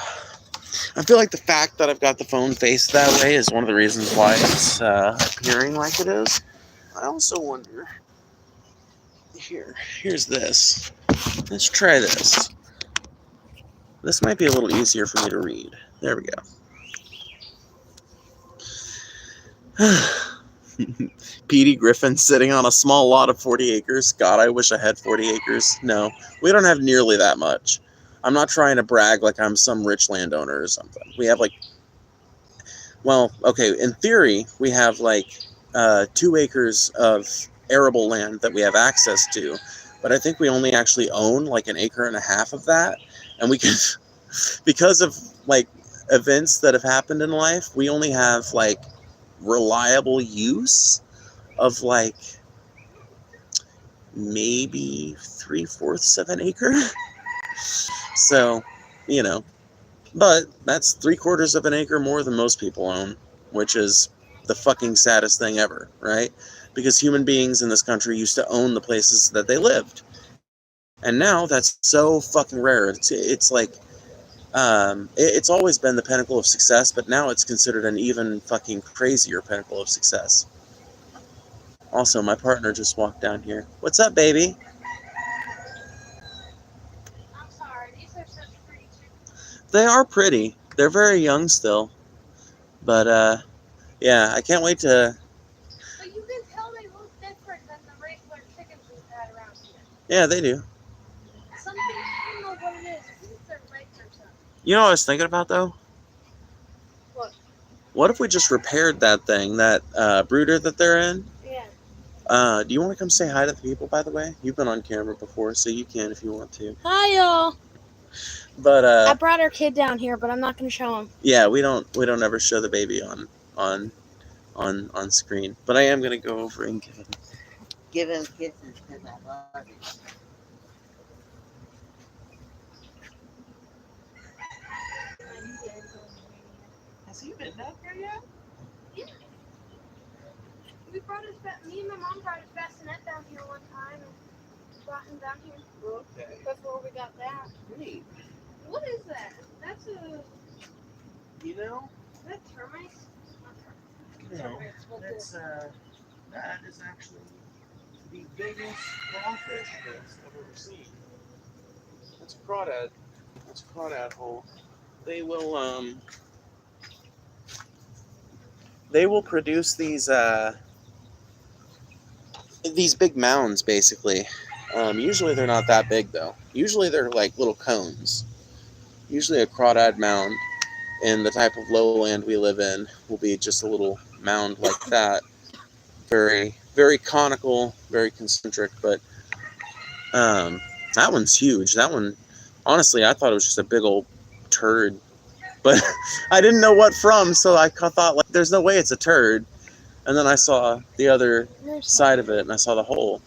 Speaker 1: I feel like the fact that I've got the phone faced that way is one of the reasons why it's appearing like it is. I also wonder, here's this. Let's try this. This might be a little easier for me to read. There we go. Petey Griffin sitting on a small lot of 40 acres. God, I wish I had 40 acres. No, we don't have nearly that much. I'm not trying to brag like I'm some rich landowner or something. We have like, well, okay, in theory, we have like 2 acres of arable land that we have access to, but I think we only actually own like 1.5 acres of that, and we can, because of like events that have happened in life, we only have like reliable use of like maybe 3/4 of an acre. So, you know, but that's 3/4 of an acre more than most people own, which is the fucking saddest thing ever, right? Because human beings in this country used to own the places that they lived, and now that's so fucking rare. It's like it's always been the pinnacle of success, but now it's considered an even fucking crazier pinnacle of success. Also, my partner just walked down here. What's up, baby?
Speaker 2: I'm sorry, these are such pretty chickens.
Speaker 1: They are pretty. They're very young still. But, yeah, I can't wait to...
Speaker 2: But you can tell they look different than the regular chickens we've had around here.
Speaker 1: Yeah, they do.
Speaker 2: Something, I don't know what it is. I think it's their legs or something.
Speaker 1: You know what I was thinking about, though?
Speaker 2: What?
Speaker 1: What if we just repaired that thing, that brooder that they're in?
Speaker 2: Yeah.
Speaker 1: Do you want to come say hi to the people, by the way? You've been on camera before, so you can if you want to.
Speaker 2: Hi, y'all.
Speaker 1: But,
Speaker 2: I brought our kid down here, but I'm not going to show him.
Speaker 1: yeah, we don't ever show the baby on screen. But I am going to go over and give him kisses because I love him. Has he been down here yet?
Speaker 2: Yeah. Me and my mom brought his bassinet down here one time and brought him down here.
Speaker 1: Okay.
Speaker 2: Before we got that.
Speaker 1: Neat.
Speaker 2: What is that? That's a...
Speaker 1: You know?
Speaker 2: Is that termites? Not termites.
Speaker 1: No. That's that is actually the biggest crawfish nest I've ever seen. That's a crawdad. That's a crawdad hole. They will produce these big mounds, basically. Usually they're not that big, though. Usually they're like little cones. Usually a crawdad mound in the type of lowland we live in will be just a little mound like that. Very, very conical, very concentric, but that one's huge. That one, honestly, I thought it was just a big old turd. But I didn't know what from, so I thought, like, there's no way it's a turd. And then I saw the other side of it, and I saw the hole.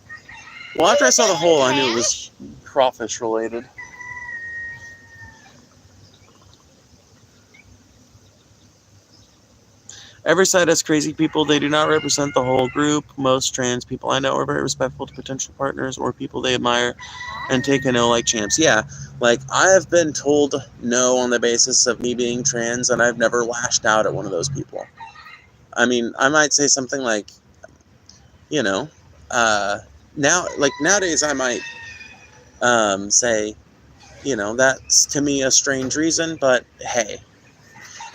Speaker 1: Well, after I saw the hole, I knew it was crawfish related. Every side has crazy people. They do not represent the whole group. Most trans people I know are very respectful to potential partners or people they admire and take a no like champs. Yeah, like I have been told no on the basis of me being trans, and I've never lashed out at one of those people. I mean, I might say something like, you know, nowadays I might say, you know, that's to me a strange reason, but hey,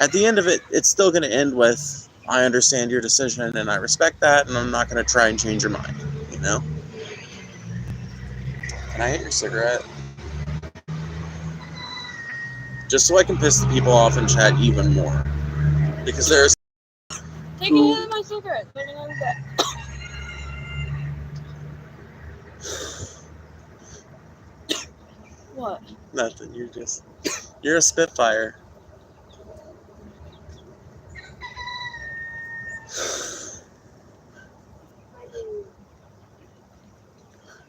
Speaker 1: at the end of it, it's still going to end with, I understand your decision and I respect that, and I'm not going to try and change your mind, you know? Can I hit your cigarette? Just so I can piss the people off in chat even more. Because there's...
Speaker 2: Take a hit of my cigarette. Put it on the back. What?
Speaker 1: Nothing, you're a spitfire.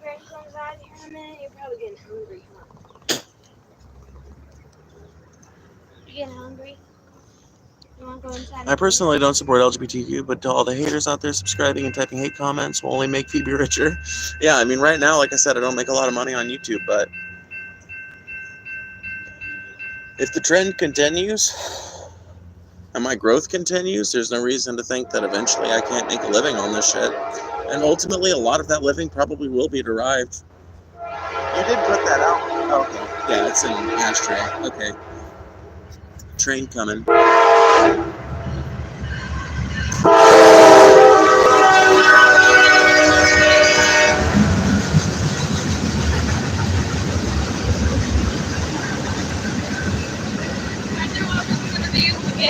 Speaker 2: Ready comes out here in a minute. You're probably getting hungry, huh? You getting hungry? You want to go inside?
Speaker 1: I personally don't support LGBTQ, but to all the haters out there subscribing and typing hate comments will only make Phoebe richer. Yeah, I mean, right now, like I said, I don't make a lot of money on YouTube, but if the trend continues and my growth continues, there's no reason to think that eventually I can't make a living on this shit. And ultimately, a lot of that living probably will be derived. You did put that out. Okay. Yeah, it's an ashtray. Okay. Train coming.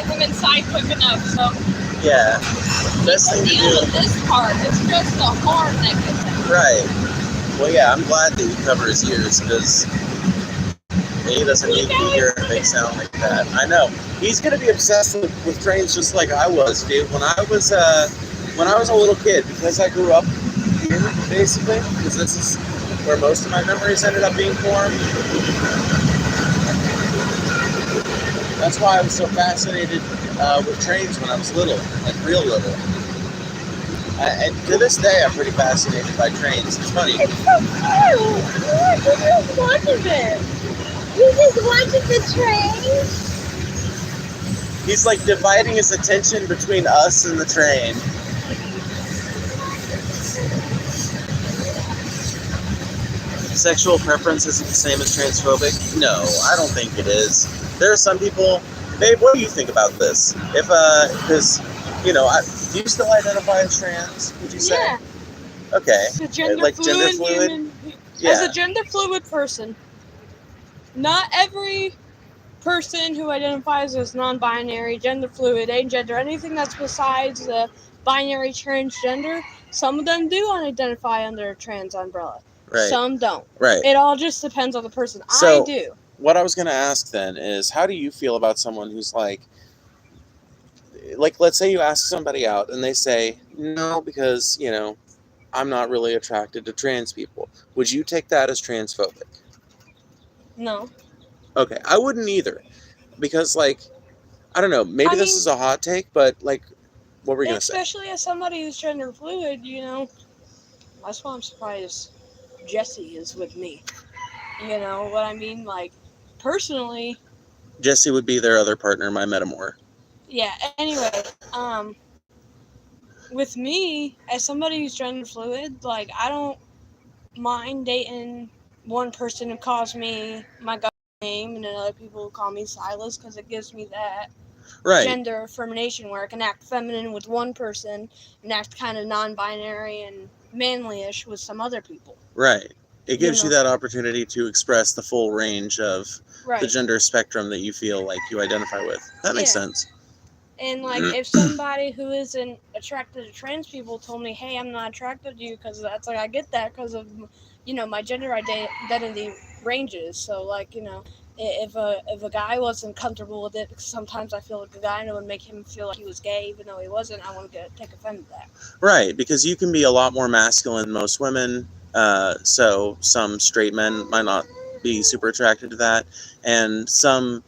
Speaker 2: get them inside quick enough. So
Speaker 1: Yeah. Best thing to
Speaker 2: deal
Speaker 1: do.
Speaker 2: with this part. It's just the harm that gets him.
Speaker 1: Right. Well, yeah, I'm glad that you cover his ears because he doesn't need to hear a big sound like that. I know. He's gonna be obsessed with trains just like I was, dude. When I was a little kid, because I grew up here, basically, because this is where most of my memories ended up being formed. That's why I was so fascinated with trains when I was little, like real little. And to this day, I'm pretty fascinated by trains. It's funny.
Speaker 2: It's so cool. You just wanted it. You just wanted the train.
Speaker 1: He's like dividing his attention between us and the train. Sexual preference isn't the same as transphobic? No, I don't think it is. There are some people. Babe, what do you think about this? If because do you still identify as trans? Would you say?
Speaker 2: Yeah.
Speaker 1: Okay.
Speaker 2: The gender
Speaker 1: Like
Speaker 2: fluid
Speaker 1: gender fluid?
Speaker 2: human.
Speaker 1: Yeah.
Speaker 2: As a gender fluid person, not every person who identifies as non-binary, gender fluid, agender, anything that's besides the binary transgender, some of them do identify under a trans umbrella.
Speaker 1: Right.
Speaker 2: Some don't.
Speaker 1: Right.
Speaker 2: It all just depends on the person.
Speaker 1: So,
Speaker 2: I do.
Speaker 1: What I was going to ask then is, how do you feel about someone who's like, let's say you ask somebody out and they say, no, because, I'm not really attracted to trans people. Would you take that as transphobic?
Speaker 2: No.
Speaker 1: Okay, I wouldn't either. Because, I don't know, maybe this is a hot take, but, what were you going to say?
Speaker 2: Especially as somebody who's gender fluid, that's why I'm surprised Jesse is with me. You know what I mean? Like, personally...
Speaker 1: Jesse would be their other partner, my metamor.
Speaker 2: Yeah, anyway, with me, as somebody who's gender fluid, I don't mind dating one person who calls me my god name and then other people who call me Silas because it gives me that gender affirmation where I can act feminine with one person and act kind of non-binary and manly-ish with some other people.
Speaker 1: Right. It gives you that opportunity to express the full range of the gender spectrum that you feel like you identify with. That makes sense.
Speaker 2: And, if somebody who isn't attracted to trans people told me, hey, I'm not attracted to you because that's, I get that because of, my gender identity ranges. So, if a guy wasn't comfortable with it, because sometimes I feel like a guy and it would make him feel like he was gay even though he wasn't, I wouldn't take offense to that.
Speaker 1: Right, because you can be a lot more masculine than most women, so some straight men might not be super attracted to that, and some,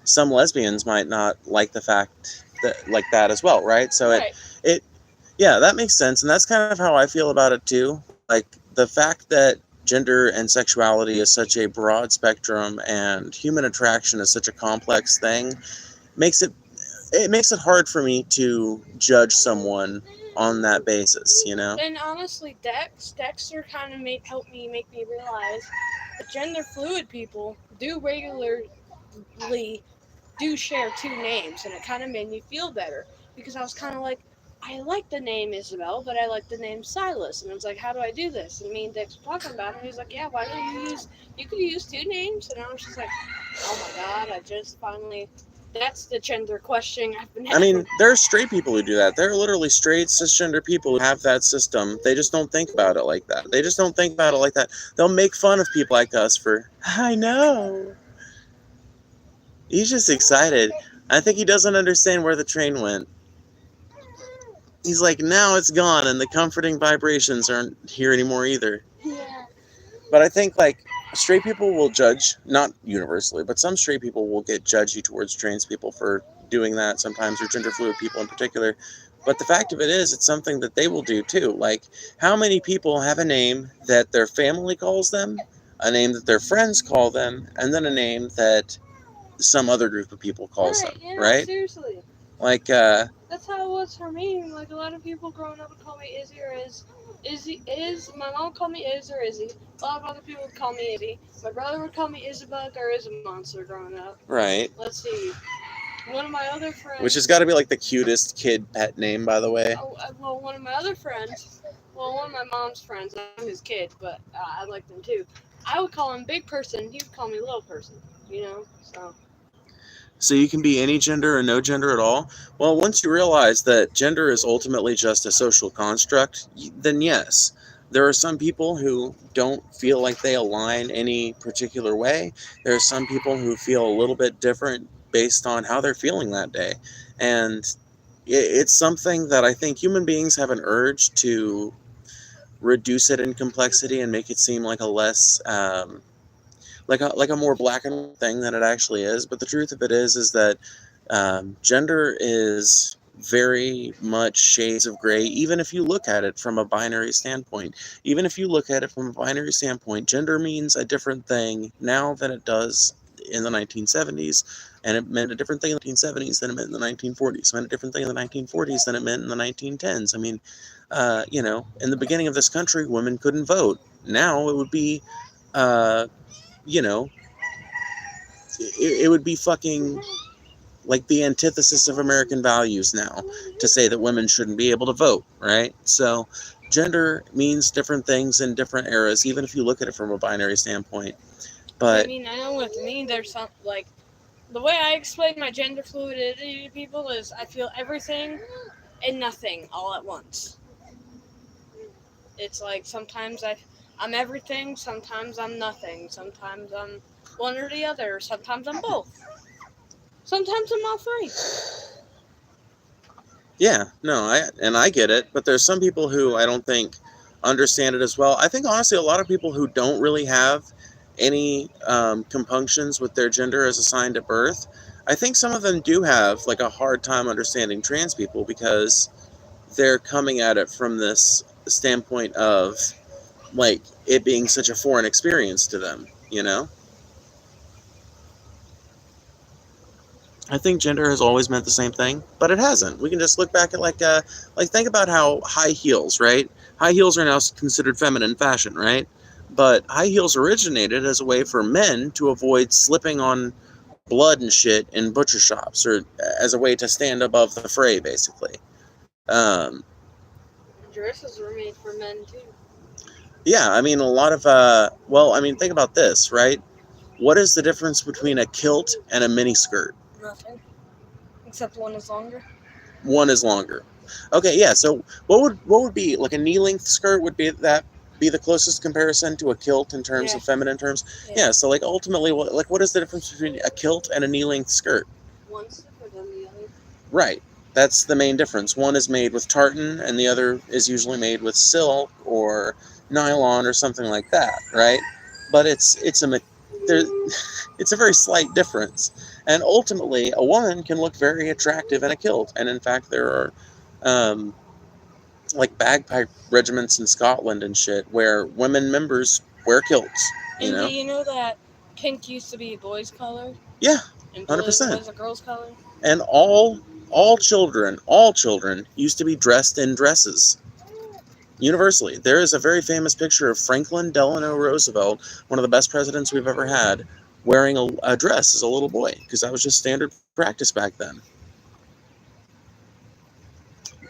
Speaker 1: some lesbians might not like the fact that, like that as well, right? So yeah, that makes sense, and that's kind of how I feel about it too. Like, the fact that gender and sexuality is such a broad spectrum and human attraction is such a complex thing makes it hard for me to judge someone on that basis,
Speaker 2: And honestly, Dexter kind of helped me make me realize that gender fluid people do regularly share two names, and it kind of made me feel better because I was kind of like, I like the name Isabel, but I like the name Silas, and I was like, how do I do this? And me and Dex were talking about it, and he's like, yeah, why don't you could use two names, and I was just like, oh my god, I just finally... That's the gender question I've been having.
Speaker 1: I mean, there are straight people who do that. There are literally straight cisgender people who have that system. They just don't think about it like that. They'll make fun of people like us for, I know. He's just excited. I think he doesn't understand where the train went. He's like, now it's gone, and the comforting vibrations aren't here anymore either.
Speaker 2: Yeah.
Speaker 1: But I think, straight people will judge, not universally, but some straight people will get judgy towards trans people for doing that sometimes, or gender fluid people in particular. But the fact of it is, it's something that they will do too. Like, how many people have a name that their family calls them, a name that their friends call them, and then a name that some other group of people calls them, right?
Speaker 2: Seriously.
Speaker 1: That's
Speaker 2: how it was for me. A lot of people growing up would call me Izzy or my mom called me Iz or Izzy. A lot of other people would call me Izzy. My brother would call me Isabug or Monster growing up.
Speaker 1: Right.
Speaker 2: Let's see. One of my other friends...
Speaker 1: Which has got to be, the cutest kid pet name, by the way.
Speaker 2: One of my other friends... one of my mom's friends, I'm his kid, but I like them too. I would call him Big Person, he would call me Little Person, so...
Speaker 1: So you can be any gender or no gender at all? Well, once you realize that gender is ultimately just a social construct, then yes. There are some people who don't feel like they align any particular way. There are some people who feel a little bit different based on how they're feeling that day. And it's something that I think human beings have an urge to reduce it in complexity and make it seem like a less like a more black and white thing than it actually is. But the truth of it is that gender is very much shades of gray. Even if you look at it from a binary standpoint, gender means a different thing now than it does in the 1970s, and it meant a different thing in the 1970s than it meant in the 1940s. It meant a different thing in the 1940s than it meant in the 1910s. I mean, in the beginning of this country, women couldn't vote. Now it would be, uh, you know, it would be fucking like the antithesis of American values now to say that women shouldn't be able to vote, right? So gender means different things in different eras, even if you look at it from a binary standpoint. But
Speaker 2: I mean, I know with me, there's some, like, the way I explain my gender fluidity to people is I feel everything and nothing all at once. It's like sometimes I'm everything, sometimes I'm nothing, sometimes I'm one or the other, sometimes I'm both. Sometimes I'm all three.
Speaker 1: yeah, no, I get it, but there's some people who I don't think understand it as well. I think honestly a lot of people who don't really have any compunctions with their gender as assigned at birth, I think some of them do have like a hard time understanding trans people because they're coming at it from this standpoint of like it being such a foreign experience to them, you know? I think gender has always meant the same thing, but it hasn't. We can just look back at like think about how high heels, right? High heels are now considered feminine fashion, right? But high heels originated as a way for men to avoid slipping on blood and shit in butcher shops, or as a way to stand above the fray, basically. Um,
Speaker 2: Dresses were made for men too.
Speaker 1: yeah, I mean, a lot of, think about this, right? What is the difference between a kilt and a miniskirt?
Speaker 2: Nothing. Except one is longer.
Speaker 1: One is longer. Okay, yeah. So what would be like a knee-length skirt? Would be the closest comparison to a kilt in terms of feminine terms? Yeah. So like ultimately, what is the difference between a kilt and a knee-length skirt?
Speaker 2: One's thicker than the other.
Speaker 1: Right. That's the main difference. One is made with tartan, and the other is usually made with silk or nylon or something like that, right? But it's a very slight difference. And ultimately, a woman can look very attractive in a kilt. And in fact, there are like bagpipe regiments in Scotland and shit where women members wear kilts.
Speaker 2: And do you know that pink used to be a boy's color?
Speaker 1: Yeah,
Speaker 2: and blue
Speaker 1: 100%.
Speaker 2: was a girl's color?
Speaker 1: And all children used to be dressed in dresses. Universally. There is a very famous picture of Franklin Delano Roosevelt, one of the best presidents we've ever had, wearing a dress as a little boy, because that was just standard practice back then.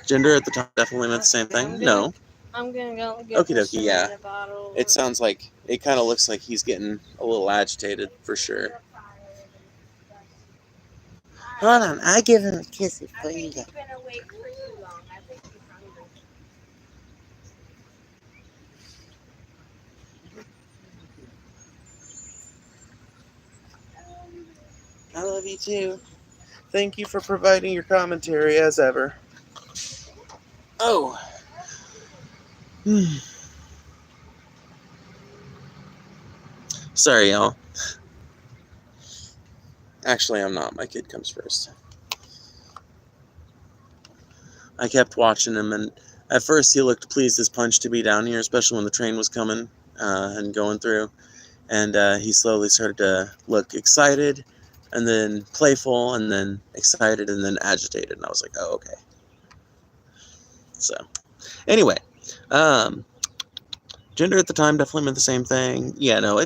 Speaker 1: Gender at the time definitely meant the same thing. No.
Speaker 2: I'm gonna go get
Speaker 1: Okie dokie, yeah.
Speaker 2: a bottle.
Speaker 1: It sounds like, it kind of looks like he's getting a little agitated, for sure. Hold on, I give him a kiss before you go.
Speaker 2: Been awake for too long. I think he's hungry.
Speaker 1: I love you too. Thank you for providing your commentary as ever. Oh. Sorry, y'all. Actually, I'm not. My kid comes first. I kept watching him, and at first he looked pleased as punch to be down here, especially when the train was coming and going through. And he slowly started to look excited, and then playful, and then excited, and then agitated. And I was like, oh, okay. So, anyway, gender at the time definitely meant the same thing. Yeah, no,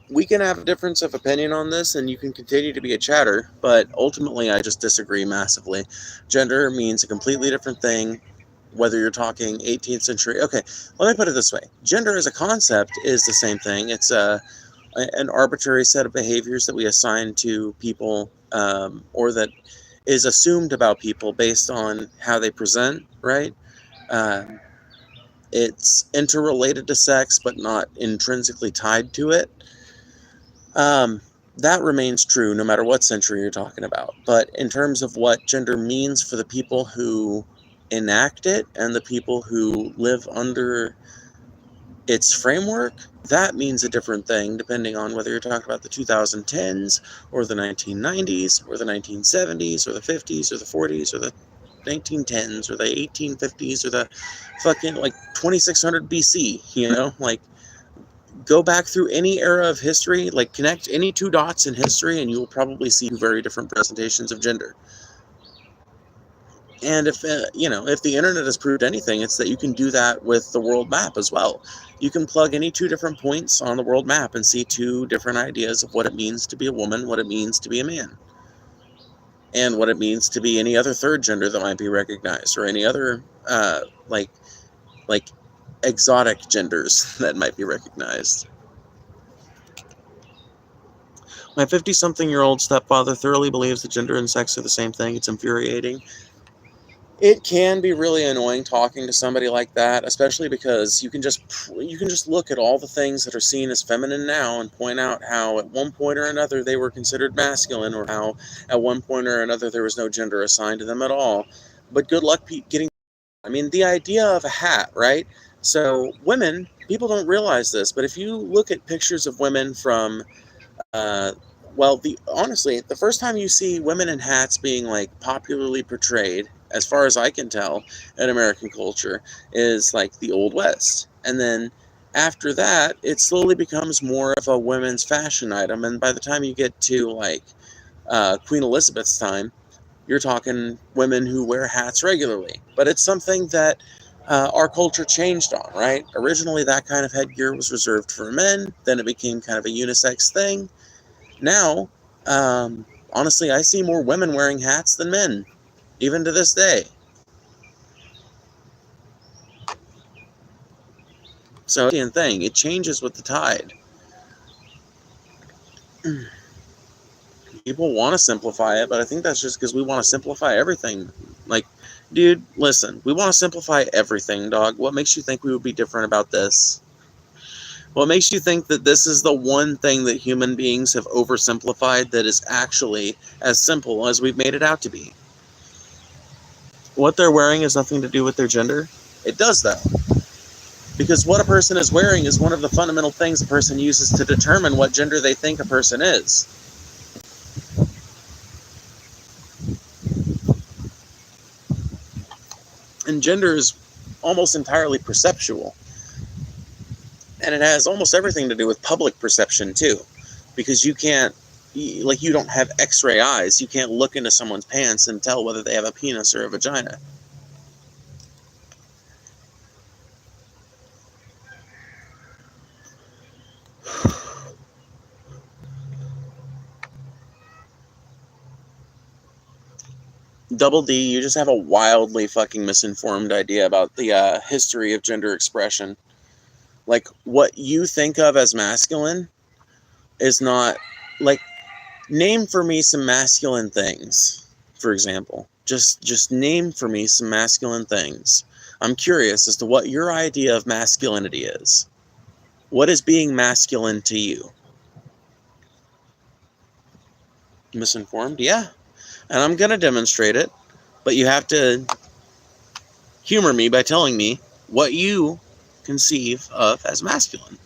Speaker 1: we can have a difference of opinion on this, and you can continue to be a chatter, but ultimately I just disagree massively. Gender means a completely different thing, whether you're talking 18th century. Okay, let me put it this way. Gender as a concept is the same thing. It's an arbitrary set of behaviors that we assign to people, or that is assumed about people based on how they present, right? Um, it's interrelated to sex, but not intrinsically tied to it. Um, that remains true no matter what century you're talking about. But in terms of what gender means for the people who enact it and the people who live under its framework, that means a different thing depending on whether you're talking about the 2010s or the 1990s or the 1970s or the 50s or the 40s or the 1910s or the 1850s or the fucking like 2600 BC, you know? Like, go back through any era of history, like connect any two dots in history, and you will probably see very different presentations of gender. And if if the internet has proved anything, it's that you can do that with the world map as well. You can plug any two different points on the world map and see two different ideas of what it means to be a woman, what it means to be a man, and what it means to be any other third gender that might be recognized, or any other like exotic genders that might be recognized. My 50-something-year-old stepfather thoroughly believes that gender and sex are the same thing. It's infuriating. It can be really annoying talking to somebody like that, especially because you can just look at all the things that are seen as feminine now and point out how at one point or another they were considered masculine, or how at one point or another there was no gender assigned to them at all. But good luck getting... I mean, the idea of a hat, right? So women, people don't realize this, but if you look at pictures of women from honestly, the first time you see women in hats being like popularly portrayed, as far as I can tell, in American culture, is like the Old West. And then after that, it slowly becomes more of a women's fashion item. And by the time you get to like Queen Elizabeth's time, you're talking women who wear hats regularly. But it's something that our culture changed on, right? Originally, that kind of headgear was reserved for men. Then it became kind of a unisex thing. Now, honestly, I see more women wearing hats than men, even to this day. So, it's the thing, it changes with the tide. People want to simplify it, but I think that's just because we want to simplify everything. Like, dude, listen, we want to simplify everything, dog. What makes you think we would be different about this? What makes you think that this is the one thing that human beings have oversimplified that is actually as simple as we've made it out to be? What they're wearing has nothing to do with their gender? It does, though. Because what a person is wearing is one of the fundamental things a person uses to determine what gender they think a person is. And gender is almost entirely perceptual. And it has almost everything to do with public perception, too. Because you don't have x-ray eyes. You can't look into someone's pants and tell whether they have a penis or a vagina. Double D, you just have a wildly fucking misinformed idea about the history of gender expression. Like, what you think of as masculine is not... Like, name for me some masculine things, for example. Just name for me some masculine things. I'm curious as to what your idea of masculinity is. What is being masculine to you? Misinformed? Yeah. And I'm going to demonstrate it, but you have to humor me by telling me what you conceive of as masculine.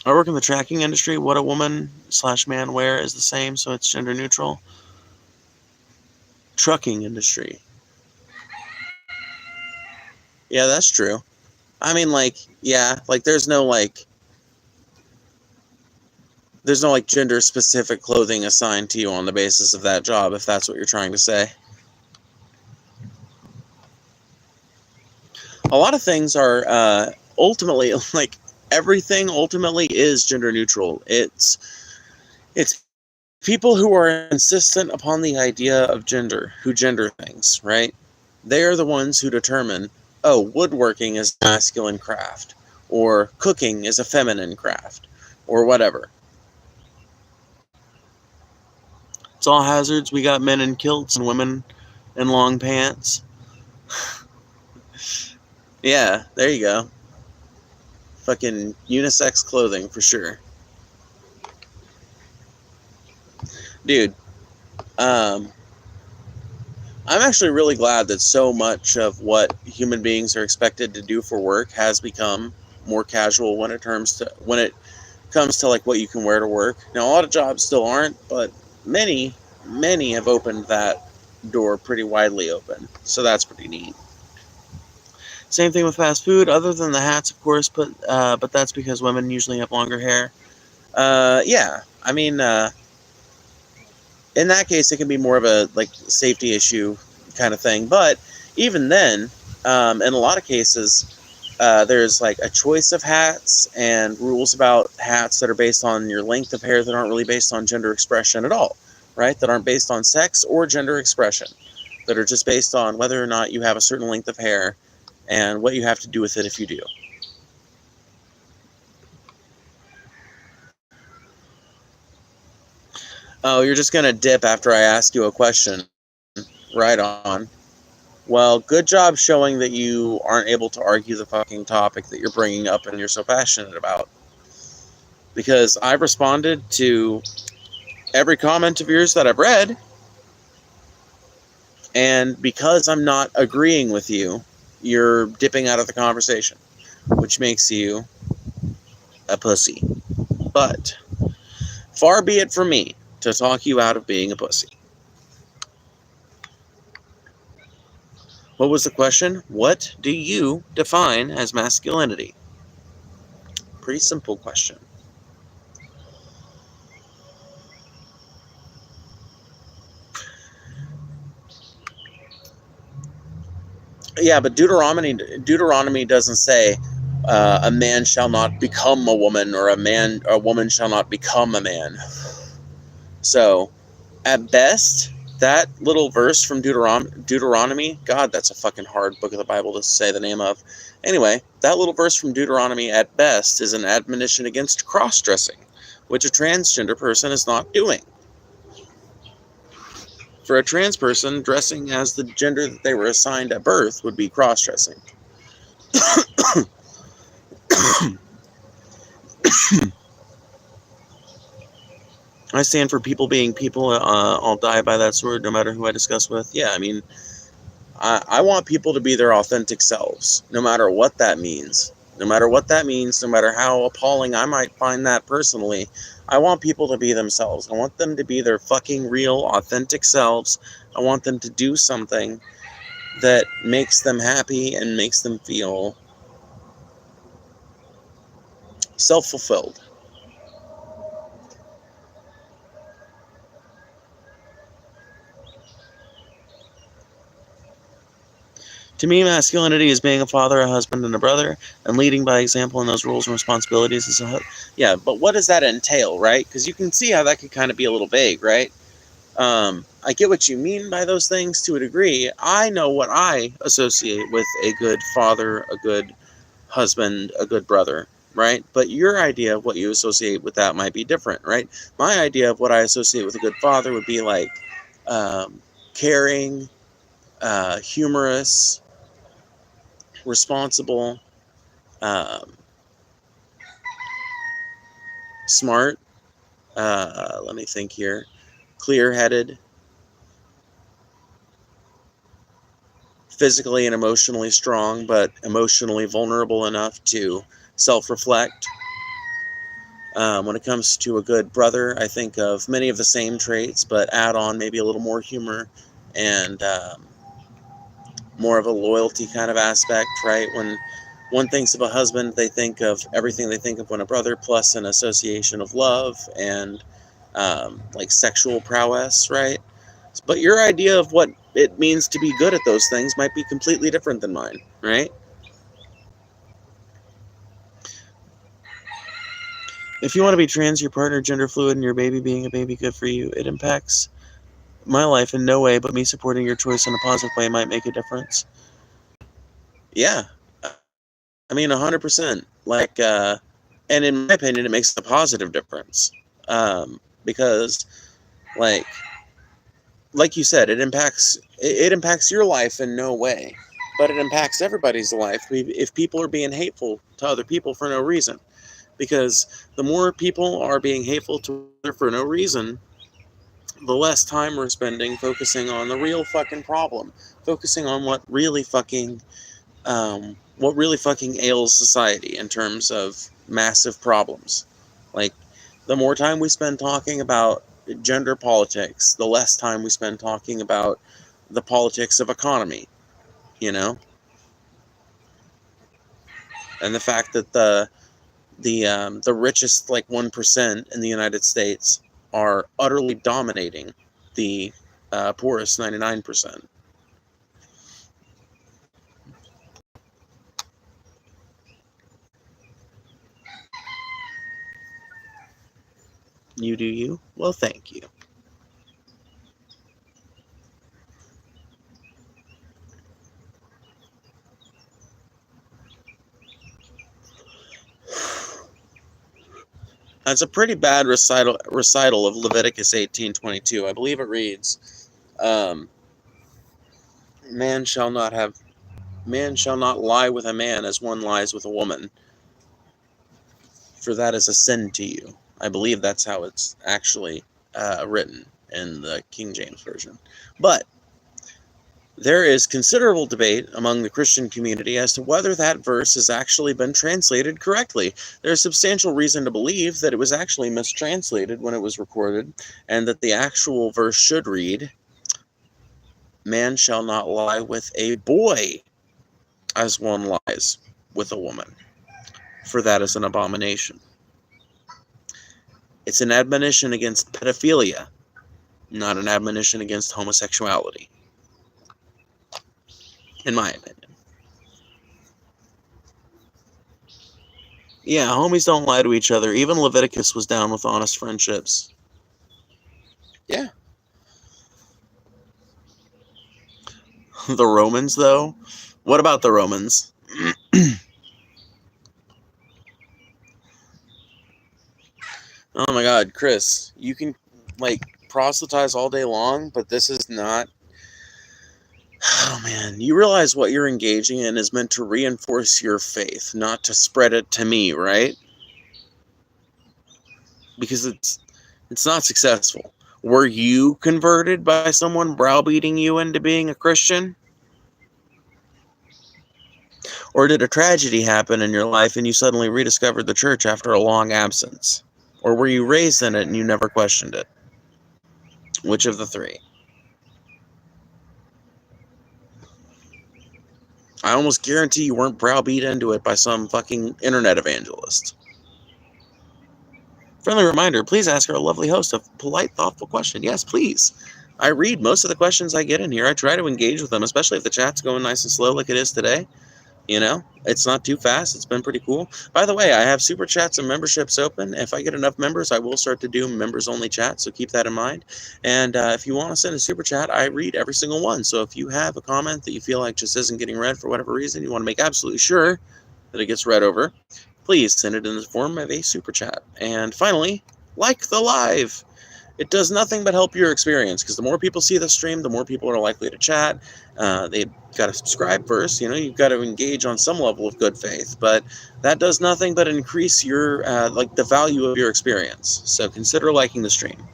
Speaker 1: I work in the tracking industry. What a woman/man wear is the same, so it's gender neutral. Trucking industry. Yeah, that's true. I mean, there's no gender specific clothing assigned to you on the basis of that job, if that's what you're trying to say. A lot of things are ultimately, everything ultimately is gender neutral. It's People who are insistent upon the idea of gender, who gender things, right? They are the ones who determine, oh, woodworking is a masculine craft, or cooking is a feminine craft, or whatever. It's all hazards. We got men in kilts and women in long pants. Yeah, there you go. Fucking unisex clothing for sure. Dude, I'm actually really glad that so much of what human beings are expected to do for work has become more casual when it comes to like what you can wear to work. Now, a lot of jobs still aren't, but many have opened that door pretty widely open. So that's pretty neat. Same thing with fast food, other than the hats, of course, but that's because women usually have longer hair. Yeah, I mean, in that case, it can be more of a like safety issue kind of thing. But even then, in a lot of cases, there's like a choice of hats and rules about hats that are based on your length of hair that aren't really based on gender expression at all, right? That aren't based on sex or gender expression, that are just based on whether or not you have a certain length of hair and what you have to do with it if you do. Oh, you're just going to dip after I ask you a question. Right on. Well, good job showing that you aren't able to argue the fucking topic that you're bringing up and you're so passionate about. Because I've responded to every comment of yours that I've read, and because I'm not agreeing with you, you're dipping out of the conversation, which makes you a pussy. But far be it from me to talk you out of being a pussy. What was the question? What do you define as masculinity? Pretty simple question. Yeah, but Deuteronomy doesn't say a man shall not become a woman, or a woman shall not become a man. So, at best, that little verse from Deuteronomy, God, that's a fucking hard book of the Bible to say the name of. Anyway, that little verse from Deuteronomy, at best, is an admonition against cross-dressing, which a transgender person is not doing. For a trans person, dressing as the gender that they were assigned at birth would be cross-dressing. I stand for people being people. I'll die by that sword no matter who I discuss with. Yeah, I mean, I want people to be their authentic selves, no matter what that means. No matter what that means, no matter how appalling I might find that personally, I want people to be themselves. I want them to be their fucking real, authentic selves. I want them to do something that makes them happy and makes them feel self-fulfilled. To me, masculinity is being a father, a husband, and a brother, and leading by example in those roles and responsibilities. Yeah, but what does that entail, right? Because you can see how that could kind of be a little vague, right? I get what you mean by those things to a degree. I know what I associate with a good father, a good husband, a good brother, right? But your idea of what you associate with that might be different, right? My idea of what I associate with a good father would be like caring, humorous, responsible, um, smart, let me think here, clear-headed, physically and emotionally strong, but emotionally vulnerable enough to self-reflect. When it comes to a good brother, I think of many of the same traits, but add on maybe a little more humor and more of a loyalty kind of aspect, right? When one thinks of a husband, they think of everything they think of when a brother, plus an association of love and like sexual prowess, right? But your idea of what it means to be good at those things might be completely different than mine, right? If you want to be trans, your partner gender fluid, and your baby being a baby, good for you. It impacts my life in no way, but me supporting your choice in a positive way might make a difference. Yeah, I mean, 100%. And in my opinion, it makes a positive difference. Because, like you said, it impacts your life in no way, but it impacts everybody's life if people are being hateful to other people for no reason. Because the more people are being hateful to other for no reason, the less time we're spending focusing on the real fucking problem, focusing on what really fucking ails society in terms of massive problems. Like, the more time we spend talking about gender politics, the less time we spend talking about the politics of economy, you know? And the fact that the richest 1% in the United States are utterly dominating the poorest 99%. You do you? Well, thank you. That's a pretty bad recital of Leviticus 18:22. I believe it reads, "Man shall not lie with a man as one lies with a woman, for that is a sin to you." I believe that's how it's actually written in the King James Version. But there is considerable debate among the Christian community as to whether that verse has actually been translated correctly. There's substantial reason to believe that it was actually mistranslated when it was recorded, and that the actual verse should read, "Man shall not lie with a boy as one lies with a woman, for that is an abomination." It's an admonition against pedophilia, not an admonition against homosexuality, in my opinion. Yeah, homies don't lie to each other. Even Leviticus was down with honest friendships. Yeah. The Romans, though? What about the Romans? Oh my god, Chris, you can, proselytize all day long, but this is not... Oh man, you realize what you're engaging in is meant to reinforce your faith, not to spread it to me, right? Because it's not successful. Were you converted by someone browbeating you into being a Christian? Or did a tragedy happen in your life and you suddenly rediscovered the church after a long absence? Or were you raised in it and you never questioned it? Which of the three? I almost guarantee you weren't browbeat into it by some fucking internet evangelist. Friendly reminder, please ask our lovely host a polite, thoughtful question. Yes, please. I read most of the questions I get in here. I try to engage with them, especially if the chat's going nice and slow like it is today. You know, it's not too fast. It's been pretty cool. By the way, I have super chats and memberships open. If I get enough members, I will start to do members only chats, so keep that in mind. And if you want to send a super chat, I read every single one. So if you have a comment that you feel like just isn't getting read for whatever reason, you want to make absolutely sure that it gets read over, please send it in the form of a super chat. And finally, like the live. It does nothing but help your experience, because the more people see the stream, the more people are likely to chat. They've got to subscribe first. You've got to engage on some level of good faith, but that does nothing but increase your the value of your experience. So consider liking the stream.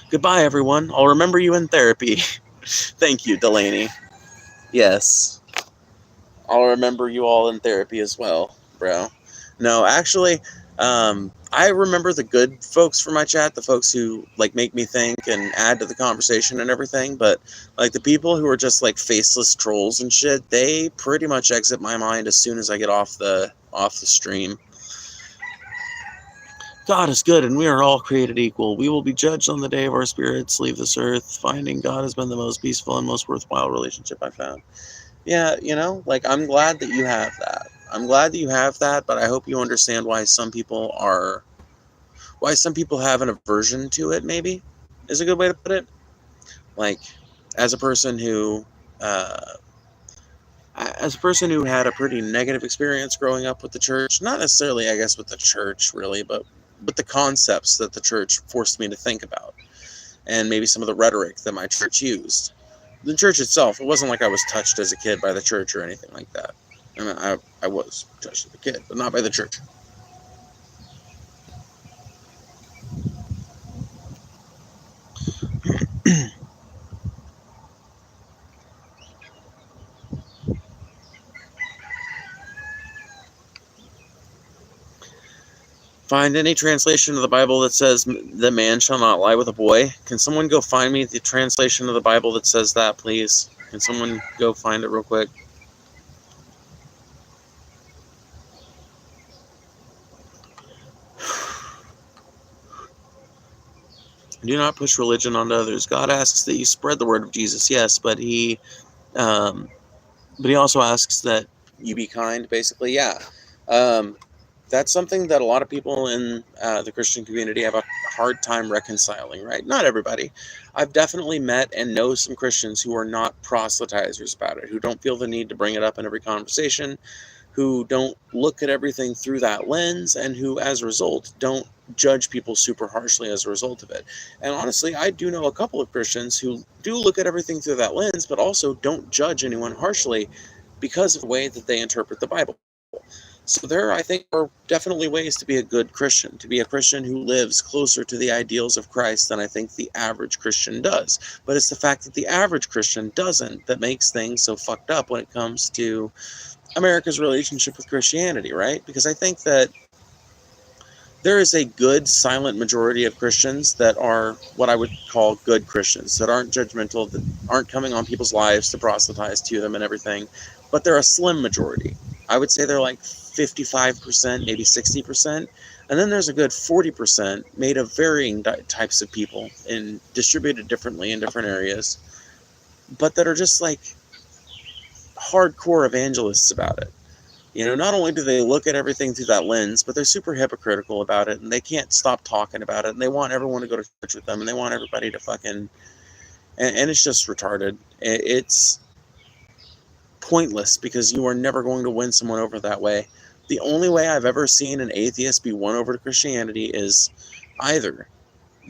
Speaker 1: Goodbye, everyone. I'll remember you in therapy. Thank you, Delaney. Yes, I'll remember you all in therapy as well, bro. No, actually, I remember the good folks from my chat, the folks who make me think and add to the conversation and everything, but the people who are just faceless trolls and shit, they pretty much exit my mind as soon as I get off the stream. God is good, and we are all created equal. We will be judged on the day of our spirits leave this earth. Finding God has been the most peaceful and most worthwhile relationship I've found. Yeah, I'm glad that you have that. I'm glad that you have that, but I hope you understand why some people are why some people have an aversion to it, maybe, is a good way to put it. Like, as a person who had a pretty negative experience growing up with the church, not necessarily, I guess, with the church, really, but with the concepts that the church forced me to think about, and maybe some of the rhetoric that my church used. The church itself, it wasn't like I was touched as a kid by the church or anything like that. I mean, I was touched as a kid, but not by the church. Find any translation of the Bible that says the man shall not lie with a boy. Can someone go find me the translation of the Bible that says that, please? Can someone go find it real quick? Do not push religion onto others. God asks that you spread the word of Jesus, yes, but he also asks that you be kind, basically, yeah. That's something that a lot of people in the Christian community have a hard time reconciling, right? Not everybody. I've definitely met and know some Christians who are not proselytizers about it, who don't feel the need to bring it up in every conversation, who don't look at everything through that lens, and who, as a result, don't judge people super harshly as a result of it. And honestly, I do know a couple of Christians who do look at everything through that lens, but also don't judge anyone harshly because of the way that they interpret the Bible. So there, I think, are definitely ways to be a good Christian, to be a Christian who lives closer to the ideals of Christ than I think the average Christian does. But it's the fact that the average Christian doesn't that makes things so fucked up when it comes to America's relationship with Christianity, right? Because I think that there is a good silent majority of Christians that are what I would call good Christians, that aren't judgmental, that aren't coming on people's lives to proselytize to them and everything, but they're a slim majority. I would say they're like 55%, maybe 60%, and then there's a good 40% made of varying types of people and distributed differently in different areas, but that are just like hardcore evangelists about it. You know, not only do they look at everything through that lens, but they're super hypocritical about it, and they can't stop talking about it, and they want everyone to go to church with them, and they want everybody to fucking... And it's just retarded. It's pointless, because you are never going to win someone over that way. The only way I've ever seen an atheist be won over to Christianity is either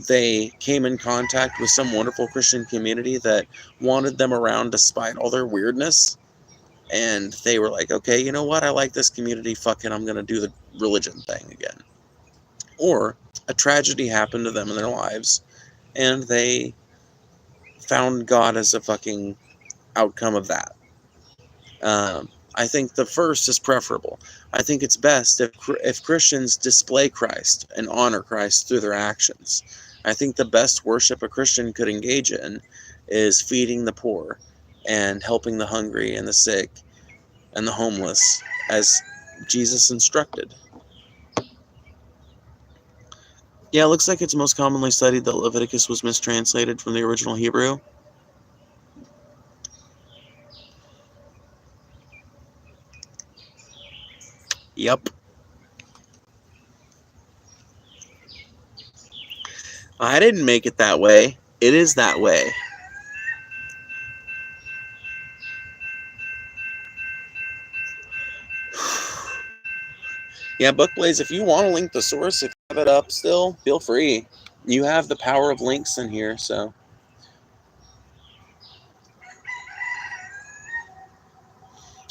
Speaker 1: they came in contact with some wonderful Christian community that wanted them around despite all their weirdness, and they were like, okay, you know what? I like this community. Fuck it, I'm going to do the religion thing again. Or a tragedy happened to them in their lives, and they found God as a fucking outcome of that. I think the first is preferable. I think it's best if Christians display Christ and honor Christ through their actions. I think the best worship a Christian could engage in is feeding the poor and helping the hungry and the sick and the homeless, as Jesus instructed. Yeah, it looks like it's most commonly studied that Leviticus was mistranslated from the original Hebrew. Yep. I didn't make it that way. It is that way. Yeah, Bookblaze, if you want to link the source, if you have it up still, feel free. You have the power of links in here, so.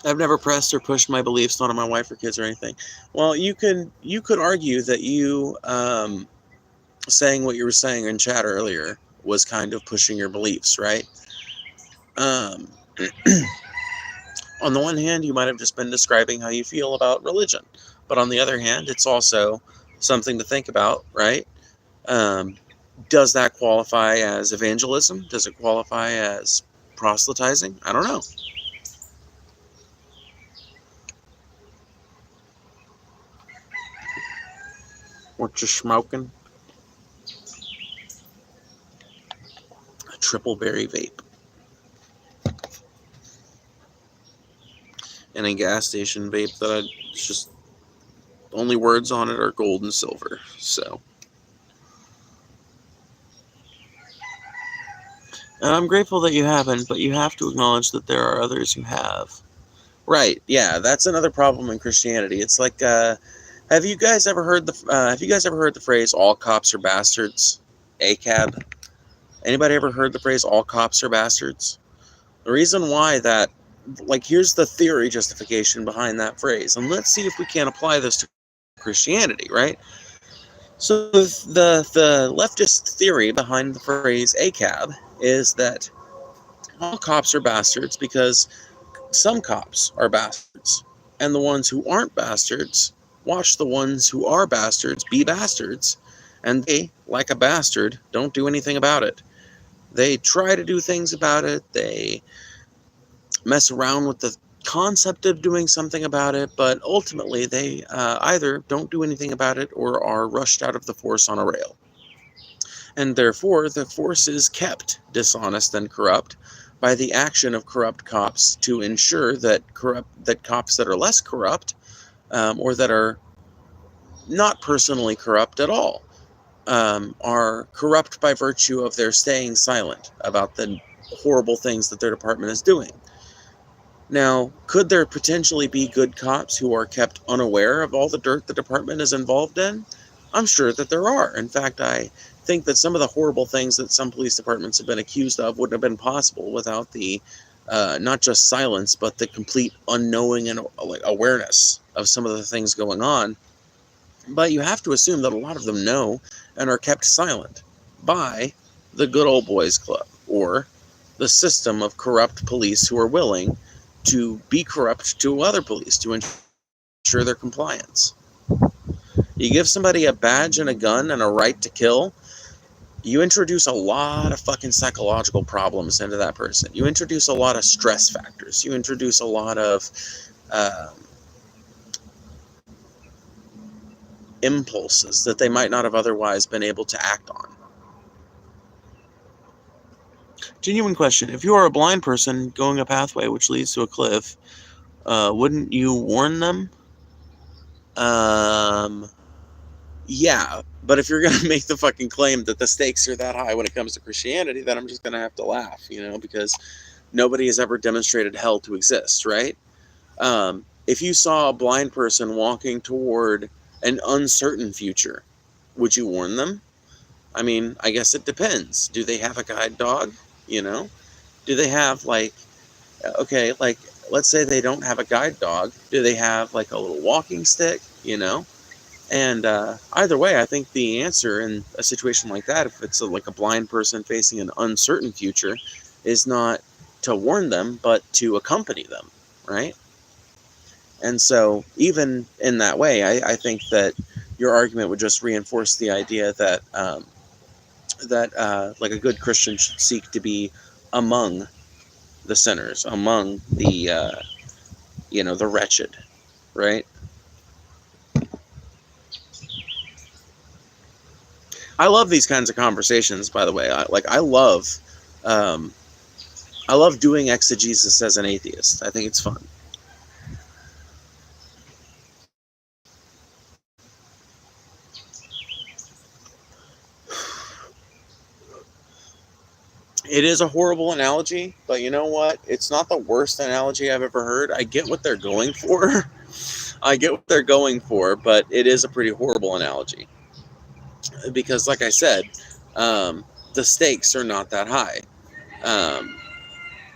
Speaker 1: I've never pressed or pushed my beliefs onto my wife or kids or anything. Well, you could argue that you saying what you were saying in chat earlier was kind of pushing your beliefs, right? On the one hand, you might have just been describing how you feel about religion, but on the other hand, it's also something to think about, right? Does that qualify as evangelism? Does it qualify as proselytizing? I don't know. What you smoking? A triple berry vape. And a gas station vape that it's just only words on it are gold and silver. So And I'm grateful that you haven't, but you have to acknowledge that there are others who have. Right, yeah, that's another problem in Christianity. It's like, have you guys ever heard the phrase "all cops are bastards"? ACAB. Anybody ever heard the phrase "all cops are bastards"? The reason why that, like, here's the theory justification behind that phrase, and let's see if we can apply this to Christianity, right? So the leftist theory behind the phrase ACAB is that all cops are bastards because some cops are bastards, and the ones who aren't bastards watch the ones who are bastards be bastards, and they, like a bastard, don't do anything about it. They try to do things about it, they mess around with the concept of doing something about it, but ultimately they either don't do anything about it or are rushed out of the force on a rail. And therefore, the force is kept dishonest and corrupt by the action of corrupt cops to ensure that cops that are less corrupt, or that are not personally corrupt at all, are corrupt by virtue of their staying silent about the horrible things that their department is doing. Now, could there potentially be good cops who are kept unaware of all the dirt the department is involved in? I'm sure that there are. In fact, I think that some of the horrible things that some police departments have been accused of wouldn't have been possible without the not just silence, but the complete unknowing and awareness of some of the things going on. But you have to assume that a lot of them know and are kept silent by the good old boys club, or the system of corrupt police who are willing to be corrupt to other police to ensure their compliance. You give somebody a badge and a gun and a right to kill, you introduce a lot of fucking psychological problems into that person. You introduce a lot of stress factors. You introduce a lot of impulses that they might not have otherwise been able to act on. Genuine question. If you are a blind person going a pathway which leads to a cliff, wouldn't you warn them? Yeah, but if you're going to make the fucking claim that the stakes are that high when it comes to Christianity, then I'm just going to have to laugh, because nobody has ever demonstrated hell to exist, right? If you saw a blind person walking toward an uncertain future, would you warn them? I mean, I guess it depends. Do they have a guide dog? Do they have, okay, let's say they don't have a guide dog. Do they have, a little walking stick, And either way, I think the answer in a situation like that, if it's a blind person facing an uncertain future, is not to warn them, but to accompany them, right? And so, even in that way, I think that your argument would just reinforce the idea that a good Christian should seek to be among the sinners, among the the wretched, right? I love these kinds of conversations, by the way. I love doing exegesis as an atheist. I think it's fun. It is a horrible analogy, but you know what? It's not the worst analogy I've ever heard. I get what they're going for. But it is a pretty horrible analogy. Because, like I said, the stakes are not that high.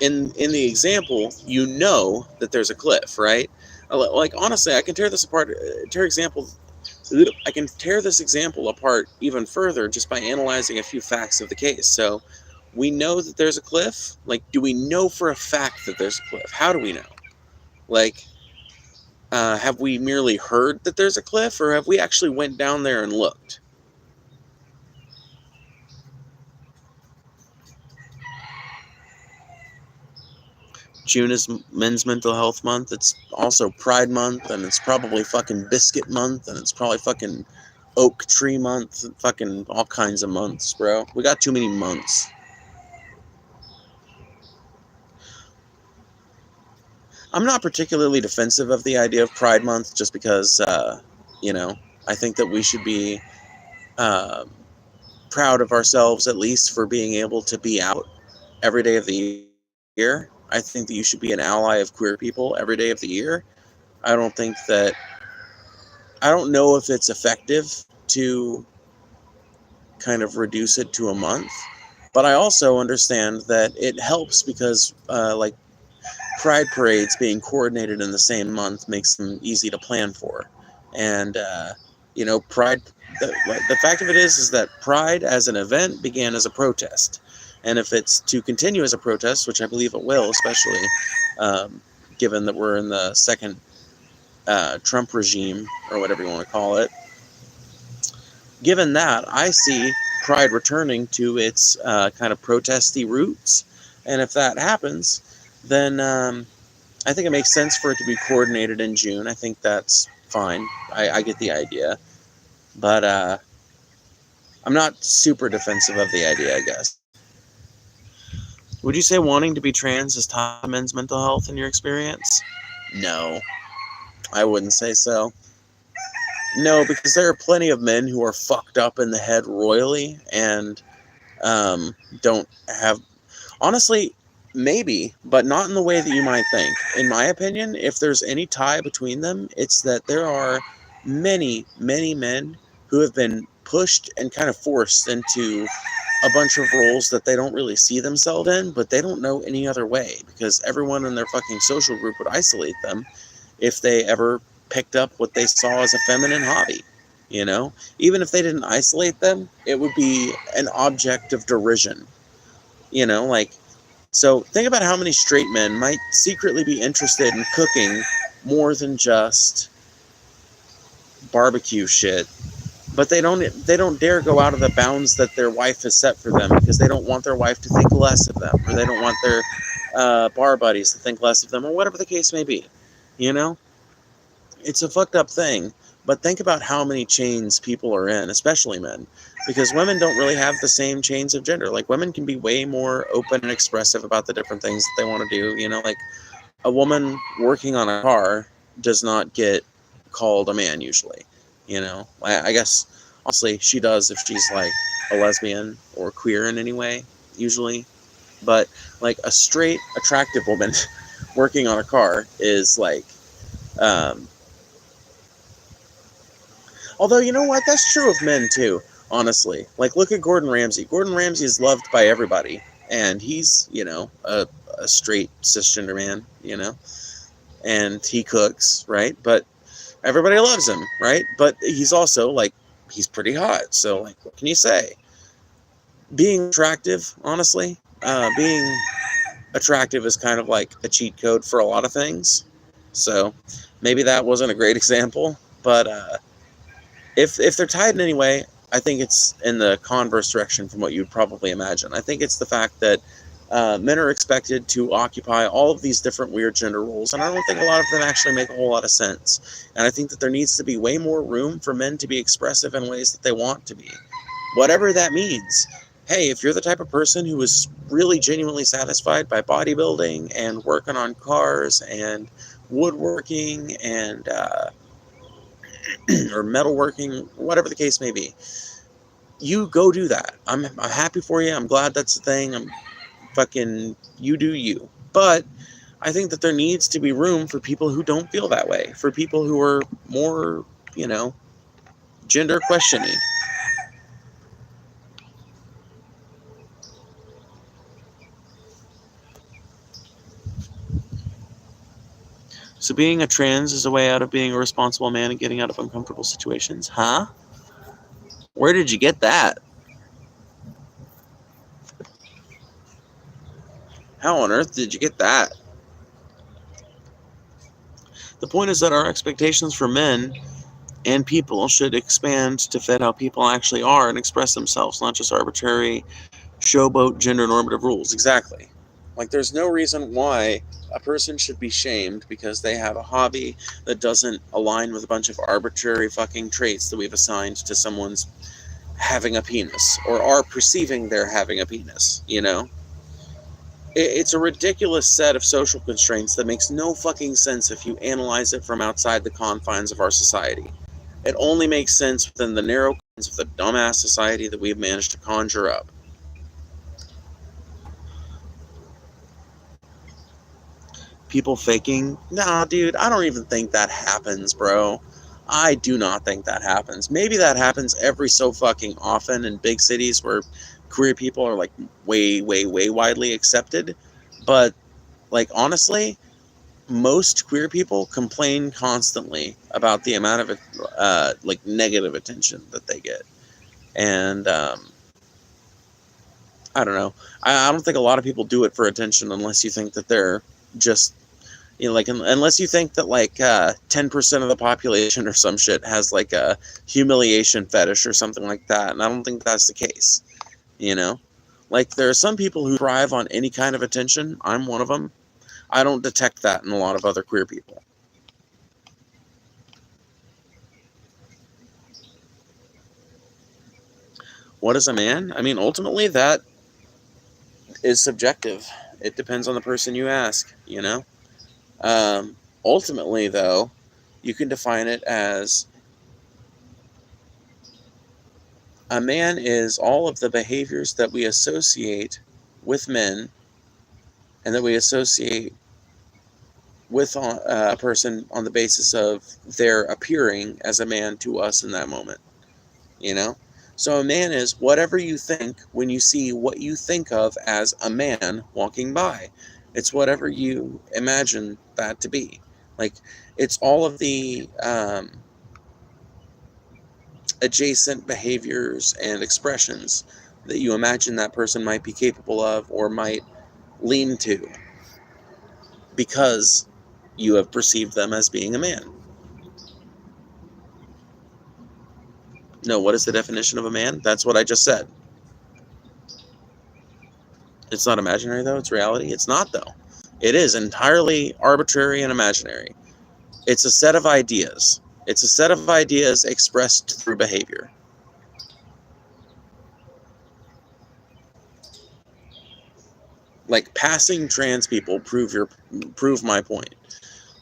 Speaker 1: In the example, you know that there's a cliff, right? Honestly, I can tear this apart. I can tear this example apart even further just by analyzing a few facts of the case. So, we know that there's a cliff. Do we know for a fact that there's a cliff? How do we know? Have we merely heard that there's a cliff, or have we actually went down there and looked? June is Men's Mental Health Month. It's also Pride Month, and it's probably fucking Biscuit Month, and it's probably fucking Oak Tree Month, fucking all kinds of months, bro. We got too many months. I'm not particularly defensive of the idea of Pride Month, just because, I think that we should be proud of ourselves, at least, for being able to be out every day of the year. I think that you should be an ally of queer people every day of the year. I don't think that, I don't know if it's effective to kind of reduce it to a month, but I also understand that it helps because, like, pride parades being coordinated in the same month makes them easy to plan for. And, pride, the fact of it is that pride as an event began as a protest. And if it's to continue as a protest, which I believe it will, especially given that we're in the second Trump regime, or whatever you want to call it, given that, I see pride returning to its kind of protesty roots. And if that happens, then I think it makes sense for it to be coordinated in June. I think that's fine. I get the idea. But I'm not super defensive of the idea, I guess. Would you say wanting to be trans is tied to men's mental health in your experience? No, I wouldn't say so. No, because there are plenty of men who are fucked up in the head royally and don't have... Honestly, maybe, but not in the way that you might think. In my opinion, if there's any tie between them, it's that there are many, many men who have been pushed and kind of forced into a bunch of roles that they don't really see themselves in, but they don't know any other way, because everyone in their fucking social group would isolate them if they ever picked up what they saw as a feminine hobby. Even if they didn't isolate them, it would be an object of derision. So think about how many straight men might secretly be interested in cooking more than just barbecue shit, but they don't dare go out of the bounds that their wife has set for them, because they don't want their wife to think less of them, or they don't want their bar buddies to think less of them, or whatever the case may be. It's a fucked up thing, but think about how many chains people are in, especially men, because women don't really have the same chains of gender. Like, women can be way more open and expressive about the different things that they want to do. Like, a woman working on a car does not get called a man usually. I guess honestly she does if she's like a lesbian or queer in any way usually, but like a straight attractive woman working on a car is like, although, you know what, that's true of men too, honestly. Like, look at Gordon Ramsay. Gordon Ramsay is loved by everybody, and he's a straight cisgender man, and he cooks, right? But everybody loves him, right? But he's also, like, he's pretty hot. So, like, what can you say? Being attractive, honestly, being attractive is kind of like a cheat code for a lot of things. So, maybe that wasn't a great example. But if they're tied in any way, I think it's in the converse direction from what you'd probably imagine. I think it's the fact that men are expected to occupy all of these different weird gender roles, and I don't think a lot of them actually make a whole lot of sense. And I think that there needs to be way more room for men to be expressive in ways that they want to be, whatever that means. Hey, if you're the type of person who is really genuinely satisfied by bodybuilding and working on cars and woodworking and or metalworking, whatever the case may be, you go do that. I'm happy for you. I'm glad that's the thing. Fucking, you do you. But I think that there needs to be room for people who don't feel that way, for people who are more, gender questioning. So being a trans is a way out of being a responsible man and getting out of uncomfortable situations? Huh? Where did you get that? How on earth did you get that? The point is that our expectations for men and people should expand to fit how people actually are and express themselves, not just arbitrary showboat gender normative rules. Exactly. Like, there's no reason why a person should be shamed because they have a hobby that doesn't align with a bunch of arbitrary fucking traits that we've assigned to someone's having a penis, or are perceiving they're having a penis, It's a ridiculous set of social constraints that makes no fucking sense if you analyze it from outside the confines of our society. It only makes sense within the narrow confines of the dumbass society that we've managed to conjure up. people faking. Nah, dude, I don't even think that happens, bro. I do not think that happens. Maybe that happens every so fucking often in big cities where queer people are like way, way, way widely accepted. But like honestly, most queer people complain constantly about the amount of like negative attention that they get, and I don't know. I don't think a lot of people do it for attention unless you think that they're just, you know, like unless you think that like 10% of the population or some shit has like a humiliation fetish or something like that, and I don't think that's the case. You know, like there are some people who thrive on any kind of attention. I'm one of them. I don't detect that in a lot of other queer people. What is a man? I mean, ultimately, that is subjective. It depends on the person you ask, you know? Ultimately, though, you can define it as a man is all of the behaviors that we associate with men and that we associate with a person on the basis of their appearing as a man to us in that moment, you know? So a man is whatever you think when you see what you think of as a man walking by. It's whatever you imagine that to be. Like, it's all of the adjacent behaviors and expressions that you imagine that person might be capable of or might lean to because you have perceived them as being a man. No, what is the definition of a man? That's what I just said. It's not imaginary, though. It's reality. It's not, though. It is entirely arbitrary and imaginary. It's a set of ideas. It's a set of ideas expressed through behavior. Like passing trans people prove my point.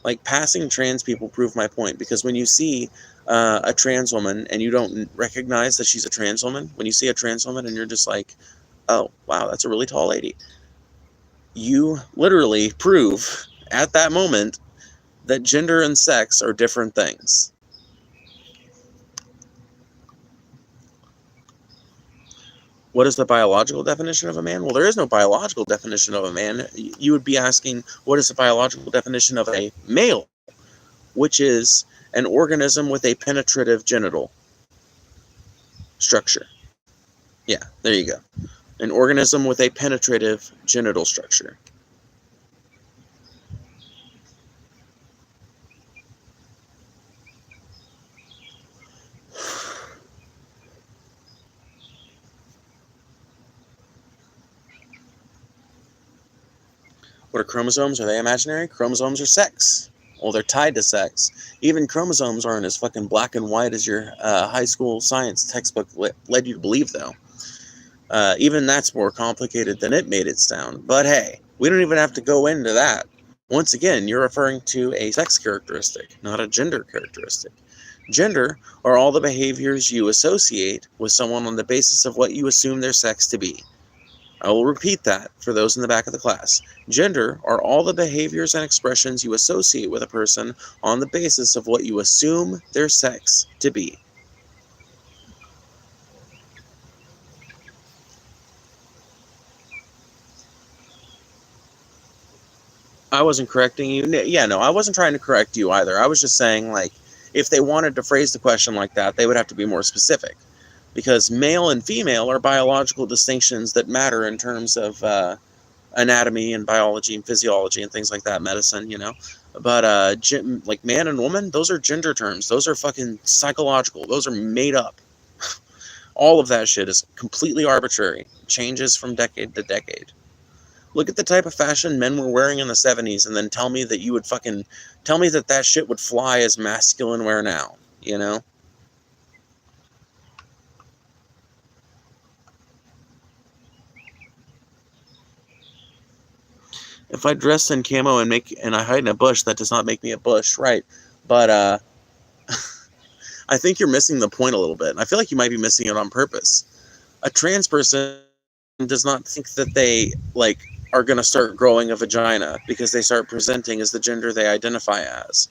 Speaker 1: Like passing trans people prove my point, because when you see a trans woman and you don't recognize that she's a trans woman, when you see a trans woman and you're just like, oh wow, that's a really tall lady, you literally prove at that moment that gender and sex are different things. What is the biological definition of a man? Well, there is no biological definition of a man. You would be asking, what is the biological definition of a male? Which is an organism with a penetrative genital structure. Yeah, there you go. An organism with a penetrative genital structure. What are chromosomes? Are they imaginary? Chromosomes are sex. Well, they're tied to sex. Even chromosomes aren't as fucking black and white as your high school science textbook led you to believe, though. Even that's more complicated than it made it sound. But hey, we don't even have to go into that. Once again, you're referring to a sex characteristic, not a gender characteristic. Gender are all the behaviors you associate with someone on the basis of what you assume their sex to be. I will repeat that for those in the back of the class. Gender are all the behaviors and expressions you associate with a person on the basis of what you assume their sex to be. I wasn't correcting you. Yeah, no, I wasn't trying to correct you either. I was just saying, like, if they wanted to phrase the question like that, they would have to be more specific. Because male and female are biological distinctions that matter in terms of anatomy and biology and physiology and things like that, medicine, you know. But like man and woman, those are gender terms. Those are fucking psychological. Those are made up. All of that shit is completely arbitrary. Changes from decade to decade. Look at the type of fashion men were wearing in the 70s and then tell me that you would fucking tell me that that shit would fly as masculine wear now, you know? If I dress in camo and I hide in a bush, that does not make me a bush, right? But I think you're missing the point a little bit. I feel like you might be missing it on purpose. A trans person does not think that they like are going to start growing a vagina because they start presenting as the gender they identify as.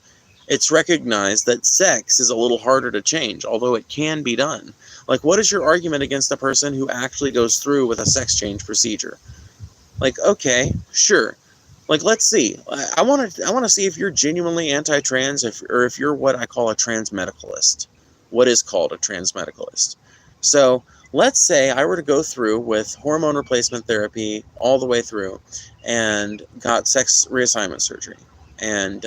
Speaker 1: It's recognized that sex is a little harder to change, although it can be done. Like, what is your argument against a person who actually goes through with a sex change procedure? Like, okay, sure. Like, let's see. I want to see if you're genuinely anti-trans, or if you're what I call a transmedicalist. What is called a transmedicalist? So, let's say I were to go through with hormone replacement therapy all the way through, and got sex reassignment surgery and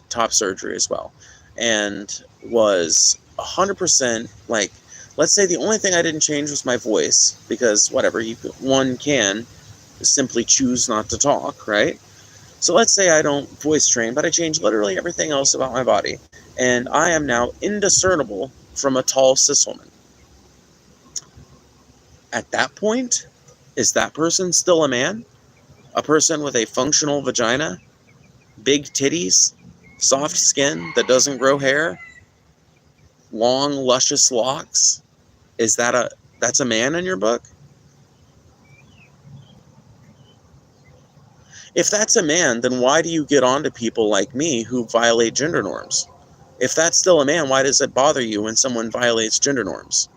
Speaker 1: top surgery as well, and was 100% like. Let's say the only thing I didn't change was my voice, because whatever, one can simply choose not to talk, right? So let's say I don't voice train, but I change literally everything else about my body, and I am now indiscernible from a tall cis woman. At that point, is that person still a man? A person with a functional vagina, big titties, soft skin that doesn't grow hair, long, luscious locks? That's a man in your book? If that's a man, then why do you get on to people like me who violate gender norms? If that's still a man, why does it bother you when someone violates gender norms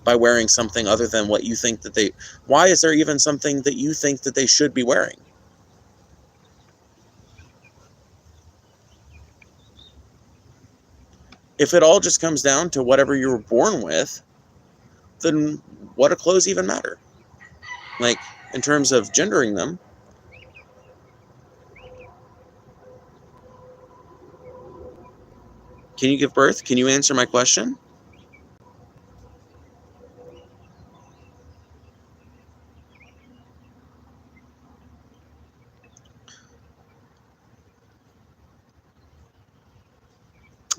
Speaker 1: by wearing something other than what you think that they... Why is there even something that you think that they should be wearing? If it all just comes down to whatever you were born with, then what do clothes even matter? Like, in terms of gendering them. Can you give birth? Can you answer my question?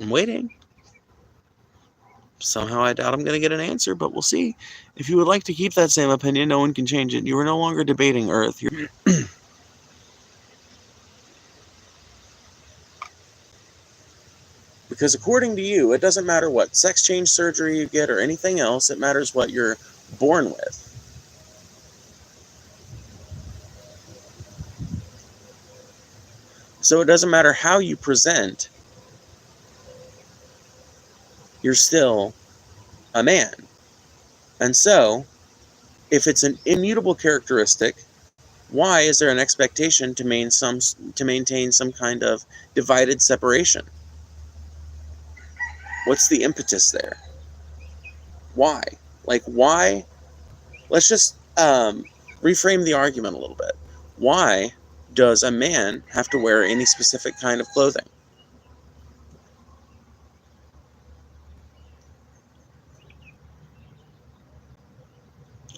Speaker 1: I'm waiting. Somehow I doubt I'm going to get an answer, but we'll see. If you would like to keep that same opinion, no one can change it. You are no longer debating Earth. Because according to you, it doesn't matter what sex change surgery you get or anything else. It matters what you're born with. So it doesn't matter how you present. You're still a man. And so, if it's an immutable characteristic, why is there an expectation to maintain some kind of divided separation? What's the impetus there? Why? Like, why? Let's just reframe the argument a little bit. Why does a man have to wear any specific kind of clothing?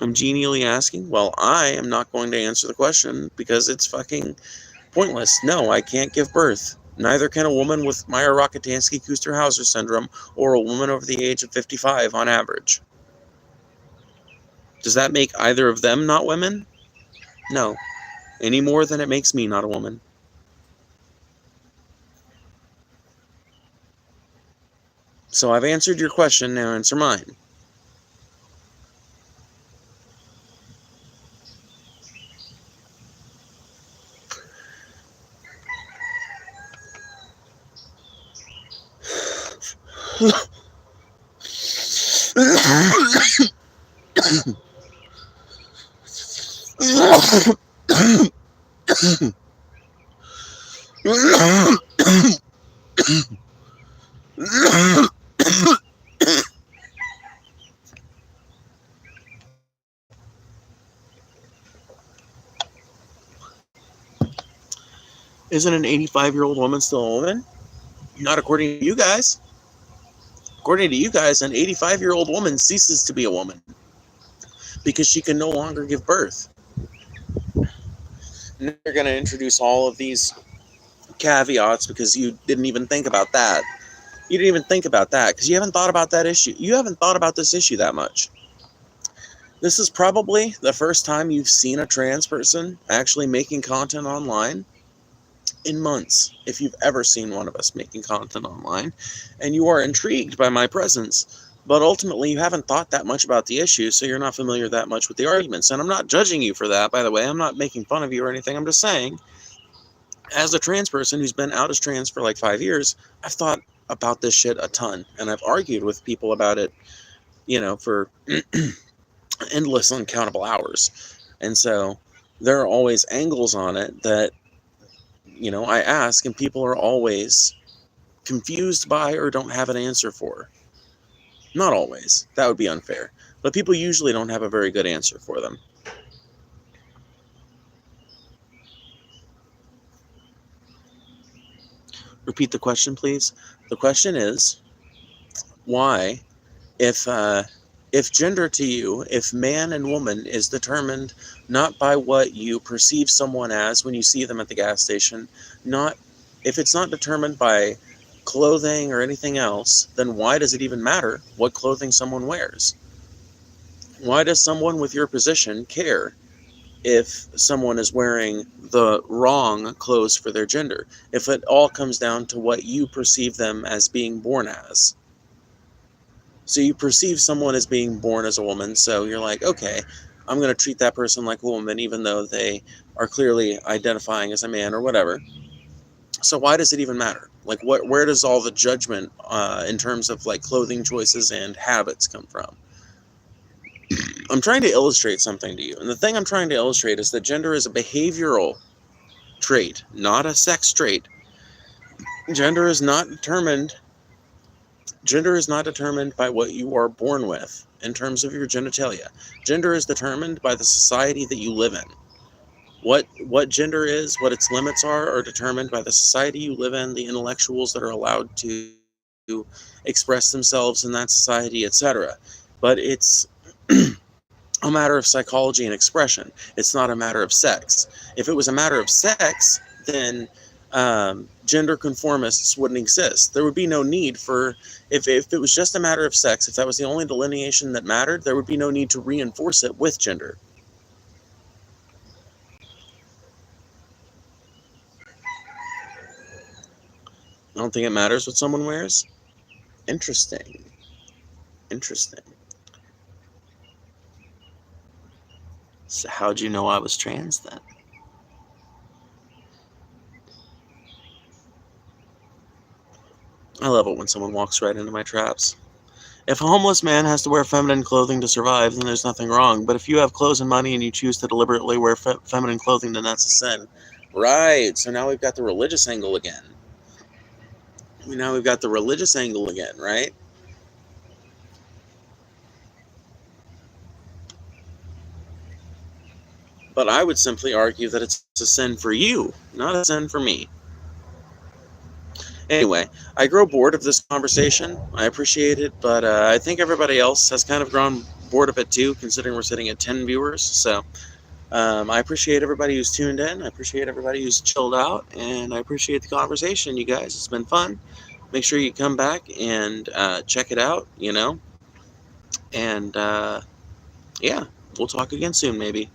Speaker 1: I'm genially asking. Well, I am not going to answer the question because it's fucking pointless. No, I can't give birth. Neither can a woman with Mayer-Rokitansky-Kuster-Hauser syndrome or a woman over the age of 55 on average. Does that make either of them not women? No. Any more than it makes me not a woman. So I've answered your question, now answer mine. Isn't an 85-year-old woman still a woman? Not according to you guys. According to you guys, an 85-year-old woman ceases to be a woman because she can no longer give birth. And they're going to introduce all of these caveats because you didn't even think about that. You didn't even think about that because you haven't thought about that issue. You haven't thought about this issue that much. This is probably the first time you've seen a trans person actually making content online in months, if you've ever seen one of us making content online, and you are intrigued by my presence, But ultimately, you haven't thought that much about the issue, so you're not familiar that much with the arguments. And I'm not judging you for that, by the way. I'm not making fun of you or anything. I'm just saying, as a trans person who's been out as trans for like 5 years, I've thought about this shit a ton. And I've argued with people about it, for endless, uncountable hours. And so there are always angles on it that, I ask, and people are always confused by or don't have an answer for. Not always. That would be unfair. But people usually don't have a very good answer for them. Repeat the question, please. The question is, why, if gender to you, if man and woman is determined not by what you perceive someone as when you see them at the gas station, if it's not determined by clothing or anything else, then why does it even matter what clothing someone wears? Why does someone with your position care if someone is wearing the wrong clothes for their gender, if it all comes down to what you perceive them as being born as? So you perceive someone as being born as a woman, so you're like, okay, I'm going to treat that person like a woman even though they are clearly identifying as a man or whatever. So why does it even matter? Like, where does all the judgment in terms of like clothing choices and habits come from? I'm trying to illustrate something to you, and the thing I'm trying to illustrate is that gender is a behavioral trait, not a sex trait. Gender is not determined by what you are born with in terms of your genitalia. Gender is determined by the society that you live in. What gender is, what its limits are determined by the society you live in, the intellectuals that are allowed to express themselves in that society, etc. But it's a matter of psychology and expression. It's not a matter of sex. If it was a matter of sex, then gender conformists wouldn't exist. There would be no need for, if it was just a matter of sex, if that was the only delineation that mattered, there would be no need to reinforce it with gender. I don't think it matters what someone wears. Interesting. So how'd you know I was trans then? I love it when someone walks right into my traps. If a homeless man has to wear feminine clothing to survive, then there's nothing wrong. But if you have clothes and money and you choose to deliberately wear feminine clothing, then that's a sin. Right, so now we've got the religious angle again. Right? But I would simply argue that it's a sin for you, not a sin for me. Anyway, I grow bored of this conversation. I appreciate it, but I think everybody else has kind of grown bored of it too, considering we're sitting at 10 viewers. So I appreciate everybody who's tuned in. I appreciate everybody who's chilled out, and I appreciate the conversation, you guys. It's been fun. Make sure you come back and check it out, and yeah, we'll talk again soon, maybe.